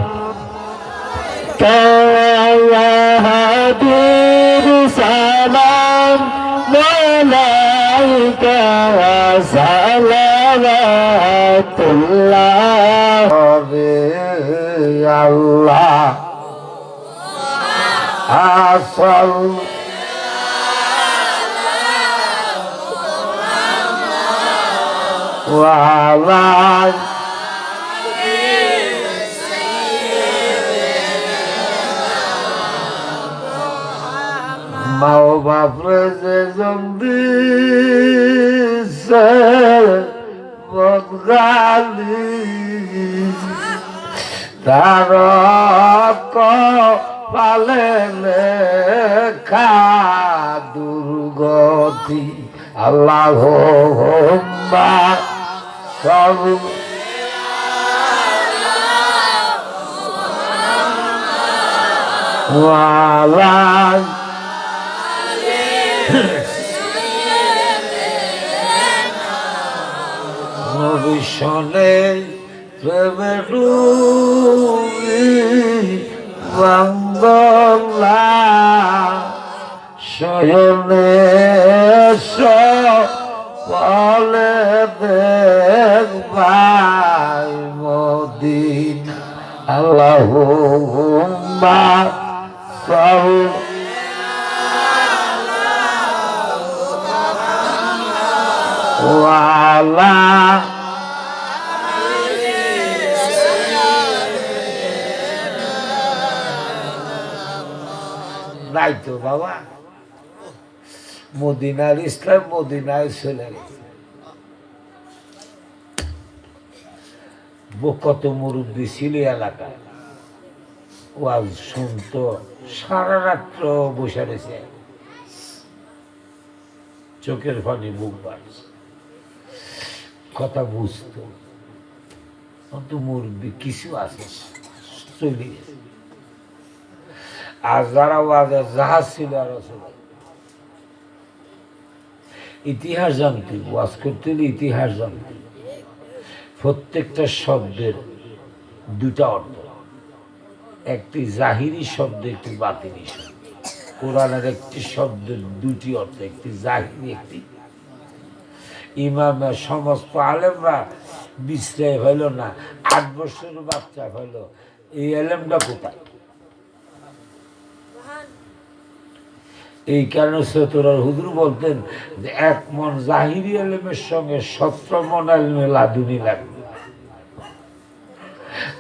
ইয়া হাবিব সালাম মালাইকা সালাওয়াতুল্লাহ আল্লাহ আসল ওয়ালা মাও বাপরে যে জন্দি বদগালি তার পালে লেখা দুর্গতি আল্লাহ সব ওয়ালা নবিশনে প্রেমে ডুবি বাংলা শয়নে বলে দেখবাই মদিনা আল্লাহুম্মা সাল্লি ওয়ালা নাই তো বাবা মদিনার ইসলাম মদিনায় চলে গেছে কত মুরব্বী ছিল এলাকায় ওয়াজ শুনতো সারা রাত্র বসে রয়েছে চোখের পানি বুক বাড়ছে কথা বুঝতো অত মুরব্বী কিছু আছে চলে গেছে আর যারা ওয়াজের জাহাজ ছিল আরো ছিল ইতিহাস জানতে ওয়াজ করতে হলে ইতিহাস জানতে প্রত্যেকটা শব্দের দুটা অর্থ একটি জাহিরি শব্দ একটি বাতিনি শব্দ কোরআনের একটি শব্দের দুটি অর্থ একটি জাহিরি একটি ইমামের সমস্ত আলেমরা বিশ্রায় হইল না 8 বছরের বাচ্চা হইল এই আলেমটা কোথায় এই কারণে সৈয়দুর হুজুর বলতেন যে 1 মন জাহিরি আলেমের সঙ্গে 17 মন আলেমে লাদুনি লাগবে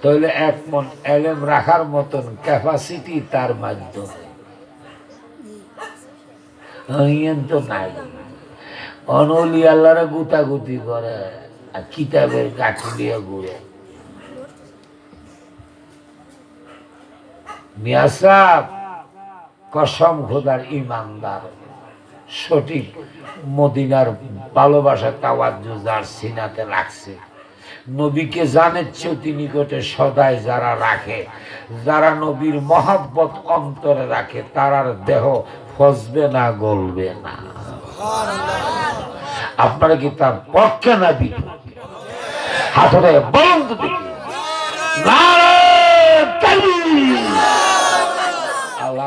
তাহলে 1 মন আলেম রাখার মতন ক্যাপাসিটি তার মাধ্যমে তো নাই অনলি আল্লাহরে গুতাগুতি করে আর কিতাবের কাঠি দিয়ে ঘুরে মিয়া সাহেব কসম খোদার ইমানদার সঠিক মদিনার ভালোবাসা তাওয়াজ্জু যার সিনাতে লাগছে নবীকে জানের চেয়ে নিকটে সদাই যারা রাখে যারা নবীর মহব্বত অন্তরে রাখে তারার দেহ ফসবে না গলবে না আপনারা কি তার পক্ষে না বিপক্ষে হাত উঠায় বলুন তো দেখি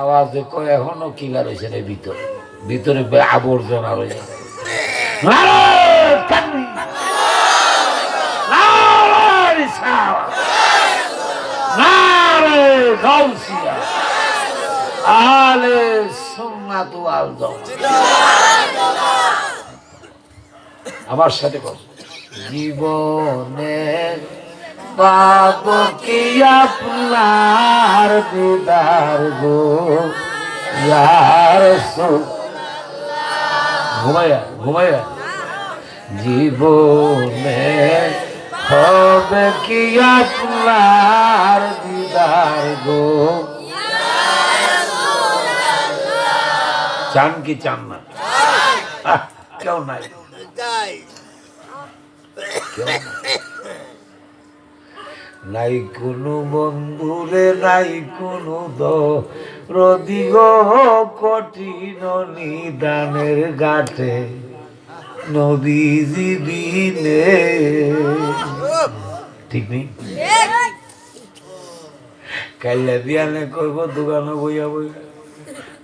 আওয়াজে কয় এখনো কিলার হয়েছে রে ভিতরে ভিতরে আবর্জনা রয়েছে আমার সাথে জীবনে পাব কি আপনার দিদার গো ইয়ার ঘুমাইয়া ঘুমাইয়া জীবনে হবে কি আপনার দিদার গো চান কি চান না কেউ নাই নাই কোনো বন্ধুরে নাই কোনো দরদিগ কঠিন নিদানের ঘাটে নবীজি বিনে ঠিক নেই কাইলে বিয়ানে করব দোকানে বইয়া বইয়া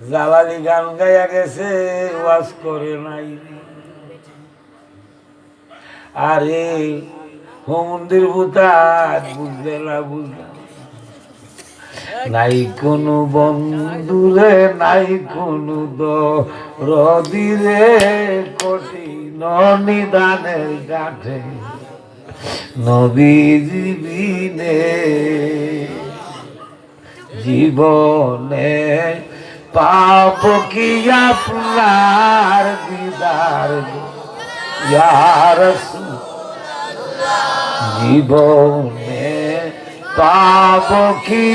জালালি গান গাইয়া গেছে ওয়াজ করে নাই আরে মন্দির ভূতার বুঝলে না বুঝলে নাই কোনো বন্ধুরে নাই কোনো দরদিরে কঠিন নিদানের কাঠে নবীজি বিনে জীবনে পাপ কি আপনার দিদার ইয়া রাসূল জীবনে পাপ কি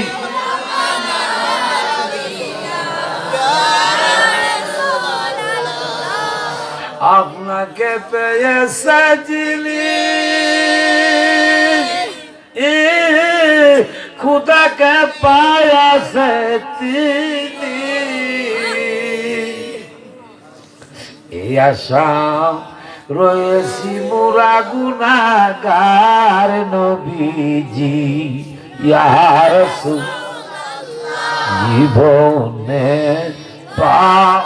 আপনাকে পেয়ে সাজিলি খুদাকে পায়াছে তিনি এই আশা রয়েছি মোরা গুনাহগার নবীজি ইয়া রাসূল জীবনে পাপ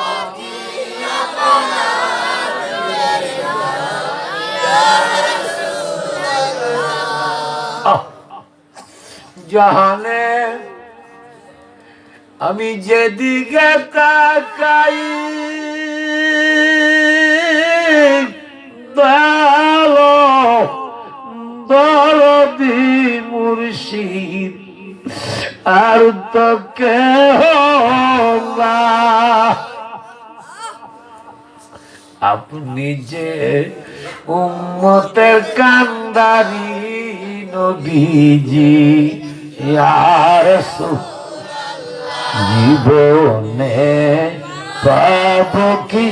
জাহানে আমি যেদিকে তাকাই দরদি মুর্শিদ আর তো কেহ না আপনি যে উম্মতের কান্দারি নবীজি ইয়া রাসূল জীবনে পাপ কি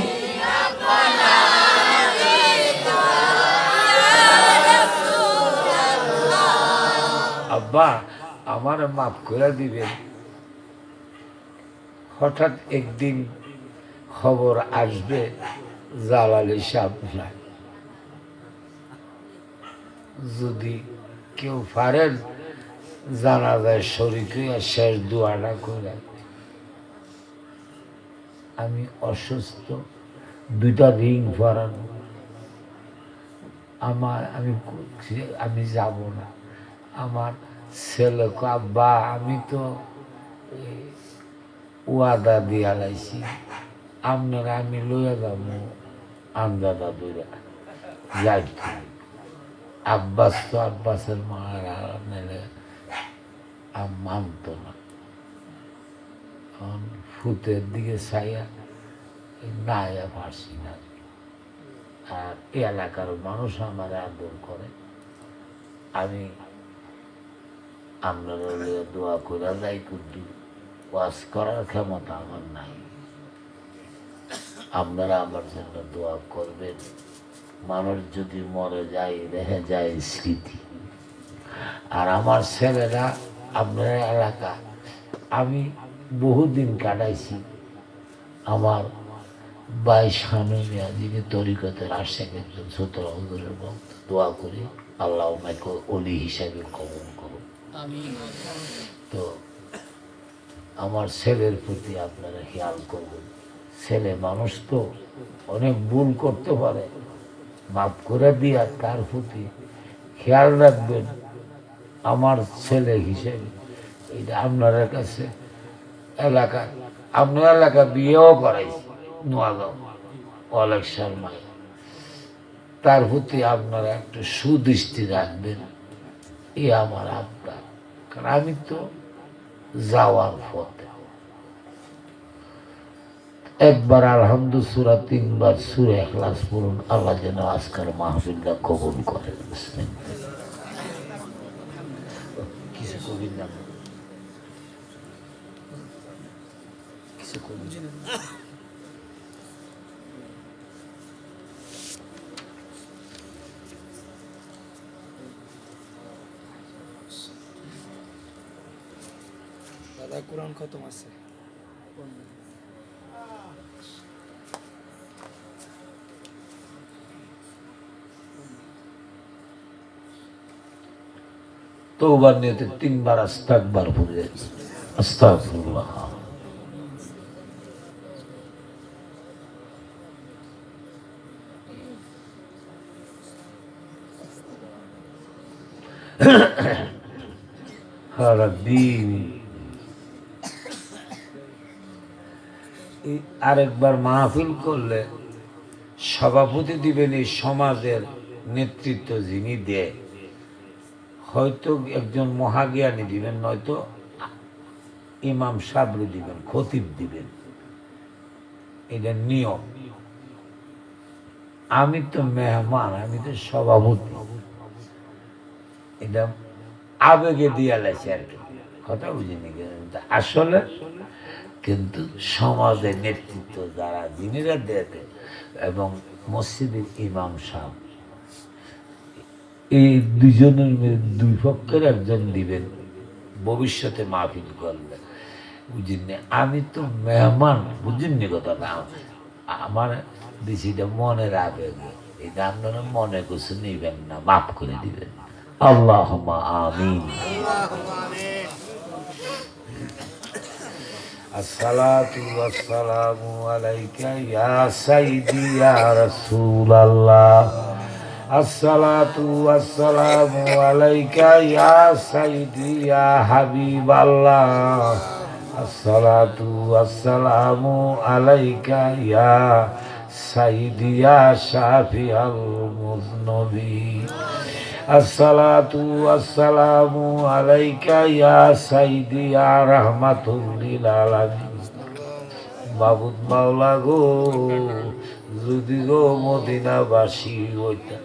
আব্বা আমার মাফ করে দিবেন হঠাৎ একদিন খবর আসবে জালালি সাহেব নাই যদি কেউ পারেন জানাজায় শরীক হইয়া শেষ দোয়াটা করে আমি অসুস্থ দুইটা রিং পরানো আমি যাব না আমার ছেলে আব্বা আমি তো ওয়াদা দিয়া লাইছি আপনারা আমি লইয়া যাব আন্দাদা দূরে যাই আব্বাস তো আব্বাসের মারা মেলে মানত না ফুতের দিকে ছাইয়া না পারছি না আর এই এলাকার মানুষ আমার আদর করে আমি আপনারা দোয়া করে যাই কিন্তু ওয়াজ করার ক্ষমতা আমার নাই আপনারা আমার জন্য দোয়া করবেন মানুষ যদি মরে যায় রেখে যায় স্মৃতি আর আমার ছেলেরা আপনার এলাকা আমি বহুদিন কাটাইছি আমার বাইশ হানুমিয়া যিনি তরিকতের আশেক একজন ছোট হুজুরের ভক্ত দোয়া করি আল্লাহ ওনাকে অলি হিসাবে কবুল করুন তো আমার ছেলের প্রতি আপনারা খেয়াল করবেন ছেলে মানুষ তো অনেক ভুল করতে পারে মাফ করে দিয়া তার প্রতি খেয়াল রাখবেন আমার ছেলে হিসেবে এটা আপনার কাছে এলাকা আপনার এলাকা বিয়েও করাইছি নোয়াগাঁও অলেক শর্মায় তার প্রতি আপনারা একটু সুদৃষ্টি রাখবেন এই আমার আবদার কারণ আমি তো যাওয়ার পথে একবার আলহামদু সূরা 3 বার সূরা ইখলাস পড়ুন আল্লাহ যেন আজকের মাহফিলটা কবুল করেন কিছু কবি না কিছু কবি কোরআন খতম আছে। তওবার নিয়তে 3 বার আস্তাগফার পড়ে আস্তাগফিরুল্লাহ। সারাদিন আরেকবার মাহফিল করলে সভাপতি দিবেন এই সমাজের নেতৃত্ব যিনি দেয়, হয়তো একজন মহাজ্ঞানী দিবেন, নয়তো ইমাম সাবরি দিবেন, খতিব দিবেন, এটা নিয়ম। আমি তো মেহমান, আমি তো সভাপতি, এটা আবেগে দিয়া লাগছে আর কি, কথা বুঝিনি। আসলে কিন্তু সমাজের নেতৃত্ব যারা যিনিরা দেবে এবং মসজিদের ইমাম সাহেব, এই দুজনের দুই পক্ষের একজন দিবেন ভবিষ্যতে মাহফিল করলে, বুঝিনি। আমি তো মেহমান, বুঝিনি কথাটা। আমার বেশিটা মনের আবেগে, এটা আপনারা মনে কিছু নিবেন না, মাফ করে দিবেন। আল্লাহুম্মা আমিন। আসসালাতু ওয়াসসালামু আলাইকা ইয়া সাইয়্যিদি ইয়া রাসূলুল্লাহ। আসসালাতু ওয়াসসালামু আলাইকা ইয়া সাইয়্যিদি ইয়া হাবিবাল্লাহ। আসসালাতু ওয়াসসালামু আলাইকা ইয়া সাইয়্যিদি ইয়া শাফিআল মুযনিবিন। আসসালাতু ওয়াসসালামু আলাইকা ইয়া সাইয়্যিদি ইয়া রাহমাতুল লিল আলামিন। মাবুদ মাওলা গো, যদি গো মদিনাবাসী হইতা,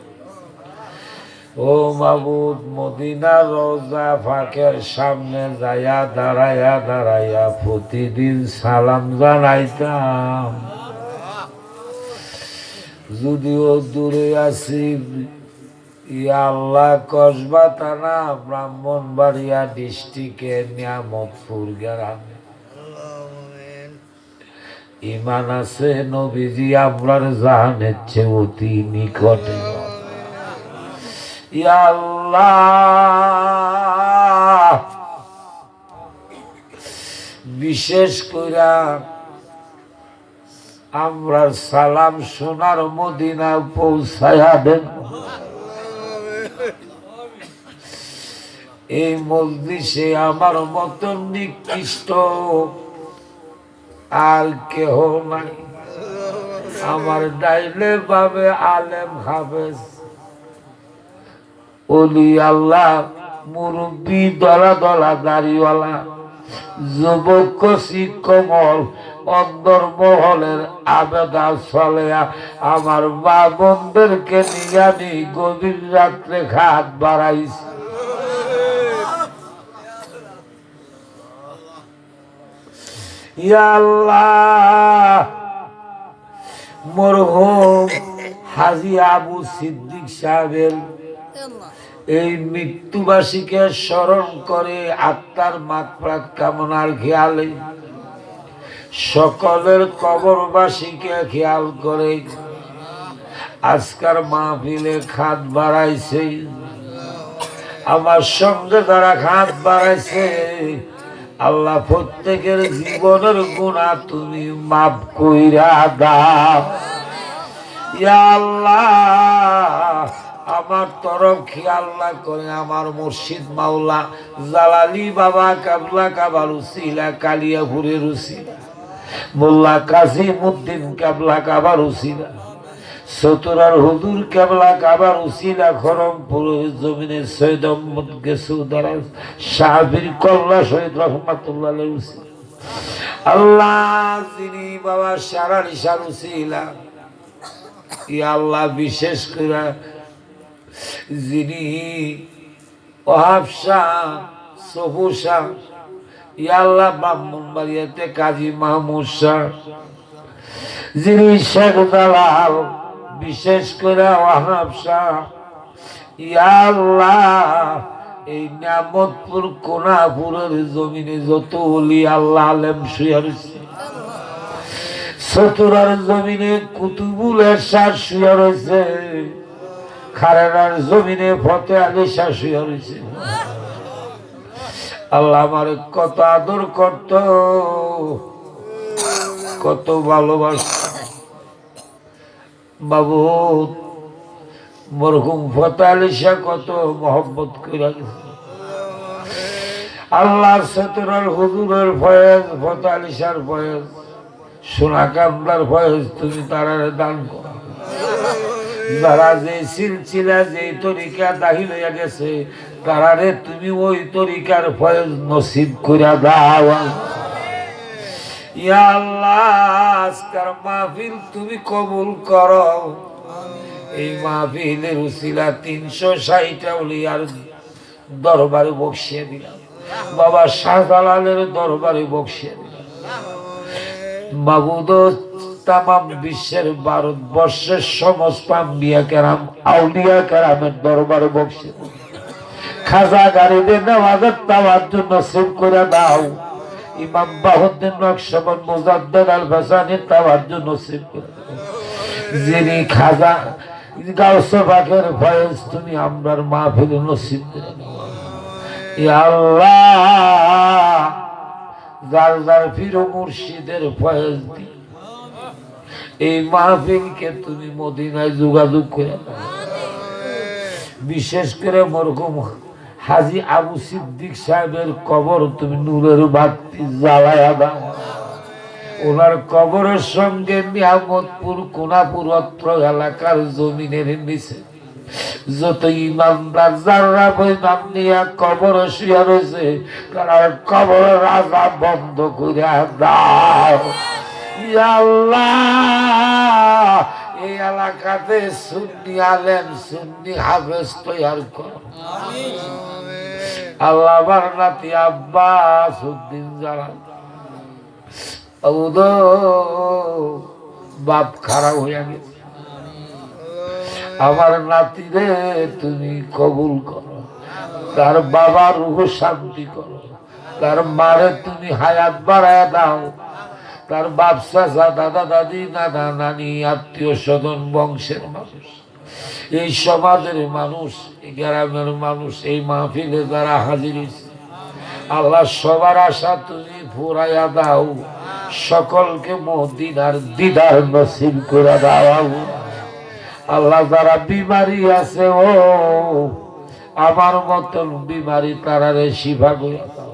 ও মাবুদ মদিনার রওজা পাকের সামনে যায়া দাঁড়ায়া দাঁড়ায়া প্রতিদিন সালাম জানাইতাম। যদিও দূরে আছি, ইয়া আল্লাহ, কসবা থানা ব্রাহ্মণবাড়িয়া ডিস্ট্রিক্টের নিয়ামতপুর গ্রামে ইমান আছে নবীজি আমরার জাহানের চেয়ে অতি নিকটে। ইয়া আল্লাহ, বিশেষ কইরা আমরার সালাম সোনার মদিনা পৌঁছায়া দেন। এই মজলিসে আমার মতন নিকৃষ্ট আর কেহ নাই। আমার ডাইলে ভাবে আলেম হাফেজ ওলি আল্লাহ, মুরব্বী দলা দলা দাড়িওয়ালা, যুবক কচি কমল অন্দর মহলের আবেদা চলেয়া আমার মা বোনদেরকে নিয়ে আমি গভীর রাত্রে ঘাট বাড়াইছি। ইয়া আল্লাহ, মরহুম হাজী আবু সিদ্দিক সাহেবের এই মৃত্যুবাসীকে স্মরণ করে আত্মার মাগফিরাত কামনার খেয়ালে সকলের কবরবাসীকে খেয়াল করে আজকার মাহফিলে খাত বাড়াইছে। আমার সঙ্গে যারা খাত বাড়াইছে, আল্লাহ প্রত্যেকের জীবনের গুনাহ তুমি মাফ কইরা দাও। ইয়া আল্লাহ, আমার তরফ খেয়াল না করে আমার মুর্শিদ মাওলা জালালি বাবা কাবলা কাবার উসিলা, কালিয়াপুরের উসিলা, মোল্লা কাসিমউদ্দিন কাবলা কাবার উসিলা, চতুরার হুজুর কাবলা কাবার উসিলা, খরমপুরের জমিনে সৈয়দ আহমদ গেসুদারা সাহাবীর কল্লা শহীদ রহমাতুল্লাহ আলাইহি উসিলা। আল্লাহ, যিনি বাবা সারা নিশার উসিলা, ইয়া আল্লাহ, বিশেষ করে যিনি ওহাব শাহ, সবুর শাহ, ইয়া আল্লাহ, ব্রাহ্মণবাড়িয়াতে কাজী মাহমুদ শাহ, যিনি শেখ দালাল, বিশেষ করে ওহাব শাহ, ইয়া আল্লাহ, এই নিয়ামতপুর কোনাপুরের জমিনে যত ওলি আল্লাহ আলেম শুয়ে রয়েছে, চতুরার জমিনে কুতুবুল এরশাদ শুয়ে রয়েছে, খারেরার জমিনে ফতে আলী শাহ শুয়ে রয়েছে। আল্লাহ আমার কত আদর করত, কত ভালোবাসত। বাবু মরহুম ফতে আলী শাহ কত মহব্বত করে গেছে। আল্লাহ চতুরার হুজুরের ফয়েজ, ফতে আলী শাহর ফয়েজ, সোনা কামলার ফয়েজ তুমি তারা দান করো। যারা যে সিলসিলা যে তরিকা দাখিল হইয়া গেছে তারারে তুমি ওই তরিকার ফয়েজ নসিব কইরা দাও। ইয়া আল্লাহ আজকের মাহফিল তুমি কবুল করো। এই মাহফিলের উসিলা 360 আউলিয়ার দরবারে বক্সিয়ে দিলাম, বাবা শাহজালালের দরবারে বক্সিয়ে দিলাম। মাবুদ তামাম বিশ্বের ভারতবর্ষের সমস্ত আম্বিয়া কেরাম আউলিয়া কেরামের দরবারে বক্সিয়ে দিলাম। খাজা গারিদের নামাজের তাওয়াজ্জুহ নসিব করে দাও। ইমাম বাহুদ্দিন নকশবন্দ মুজাদ্দেদ আল ভাসানীর তাওয়াজ্জুহ নসিব করে দাও। যিনি খাজা গাউসে পাকের ফয়েজ তুমি আমরার মাহফিল নসিব করে দাও। ইয়া আল্লাহ যার যার পীর ও মুর্শিদের ফয়েজ দি এই মাহফিলকে তুমি মদিনায় যোগাযোগ করে দাও। বিশেষ করে মরহুম হাজী আবু সিদ্দিক সাহেবের কবর তুমি নূরের বাতি জ্বালায়া দাও। ওনার কবরের সঙ্গে নিয়ামতপুর কোনাপুর অত্র এলাকার জমিনের নিচে যত ইমানদার যারা বই নাম নিয়ে কবরে শুয়ে রয়েছে তার কবরের রাজা বন্ধ করে দাও। ইয়া আল্লাহ এই এলাকাতে সুন্নি আলেম সুন্নি হাফেজ তৈয়ার কর। আল্লাহ আমার নাতি আব্বাস উদ্দিন জালাল বাপ খারাপ হইয়া গেছে, আমার নাতিরে তুমি কবুল করো, তার বাবার রূহ শান্তি করো, তার মারে তুমি হায়াত বাড়ায় দাও, তার বাপ চাচা দাদা দাদি নানা নানি আত্মীয় স্বজন বংশের মানুষ, এই সমাজের মানুষ, এই গ্রামের মানুষ, এই মাহফিলে যারা হাজির হয়েছে আল্লাহ সবার আশা তুমি ফুরাইয়া দাও। সকলকে মদিনার দিদার নসিব করে দাও। আল্লাহ যারা বিমারি আছে ও আমার মতন বিমারি তারারে শিফা করে দাও।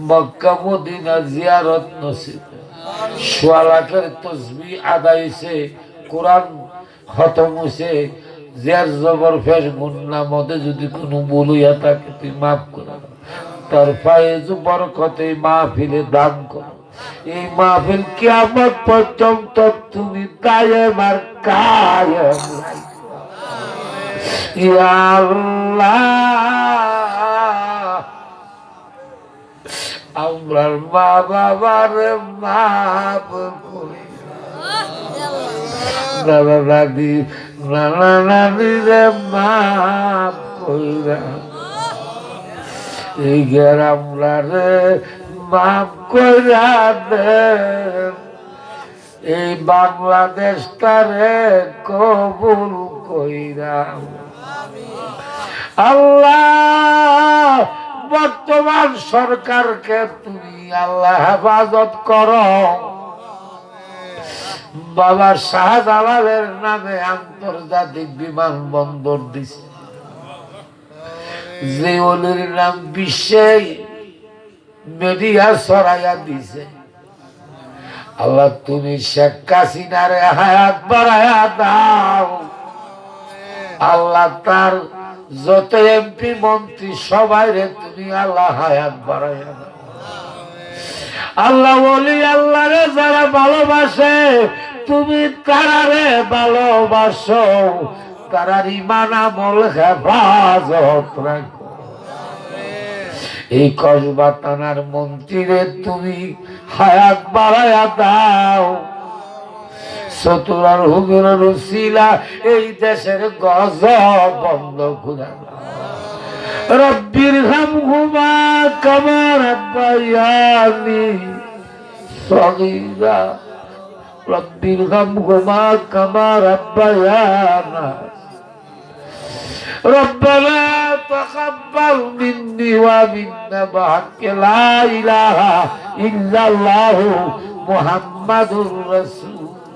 মক্কা মদিনা জিয়ারত নসিব, ১৬ লাখের তসবিহ আদায় হইছে, কোরআন খতম হইছে, জের জবর ফের গুন্না মধ্যে যদি কোনো ভুল হইয়া থাকে তুই মাফ করে দাও। তার ফায়েজ বরকতে মাহফিলে দান করো। এই মাহফিল কিয়ামত পর্যন্ত তুমি কায়েম আর কায়েম রাখো। ইয়া আল্লাহ আমরার মা বাবার মাফ করে দাদা দাদি নানা নানিরে মাফ কইরা এই গ্রামরে মাফ কইরা দেন। এই বাংলাদেশটারে কবুল কইরা আল্লাহ বর্তমান সরকারকে তুমি আল্লাহ হেফাজত করো। বাবা শাহজালালের নামে আন্তর্জাতিক বিমানবন্দর দিছে, যে ওলির নাম বিশ্বে মিডিয়া ছড়াইয়া দিছে। আল্লাহ তুমি শেখ হাসিনারে হায়াত বাড়ায়া দাও। আল্লাহ তার যত এমপি মন্ত্রী সবাই রে তুমি আল্লাহ হায়াত বাড়াইয়া দাও। আল্লাহ ওলি আল্লাহ রে যারা ভালোবাসে তুমি তারারে ভালোবাসো, তারার ঈমান আমল হেফাজত রাখো। এই কসবা থানার মন্ত্রীরে তুমি হায়াত বাড়ায়া দাও। চতুরার হুজুরের উসিলা এই দেশের গজব বন্ধ করে দাও। রব্বির হামহুমা কামা রাব্বায়ানি সগীরা রব্বির হামহুমা কামা রাব্বায়ানা রব্বানা তাকাব্বাল মিন্নি ওয়া মিন্না বিহাক্কি লা ইলাহা ইল্লাল্লাহু মুহাম্মাদুর রাসূল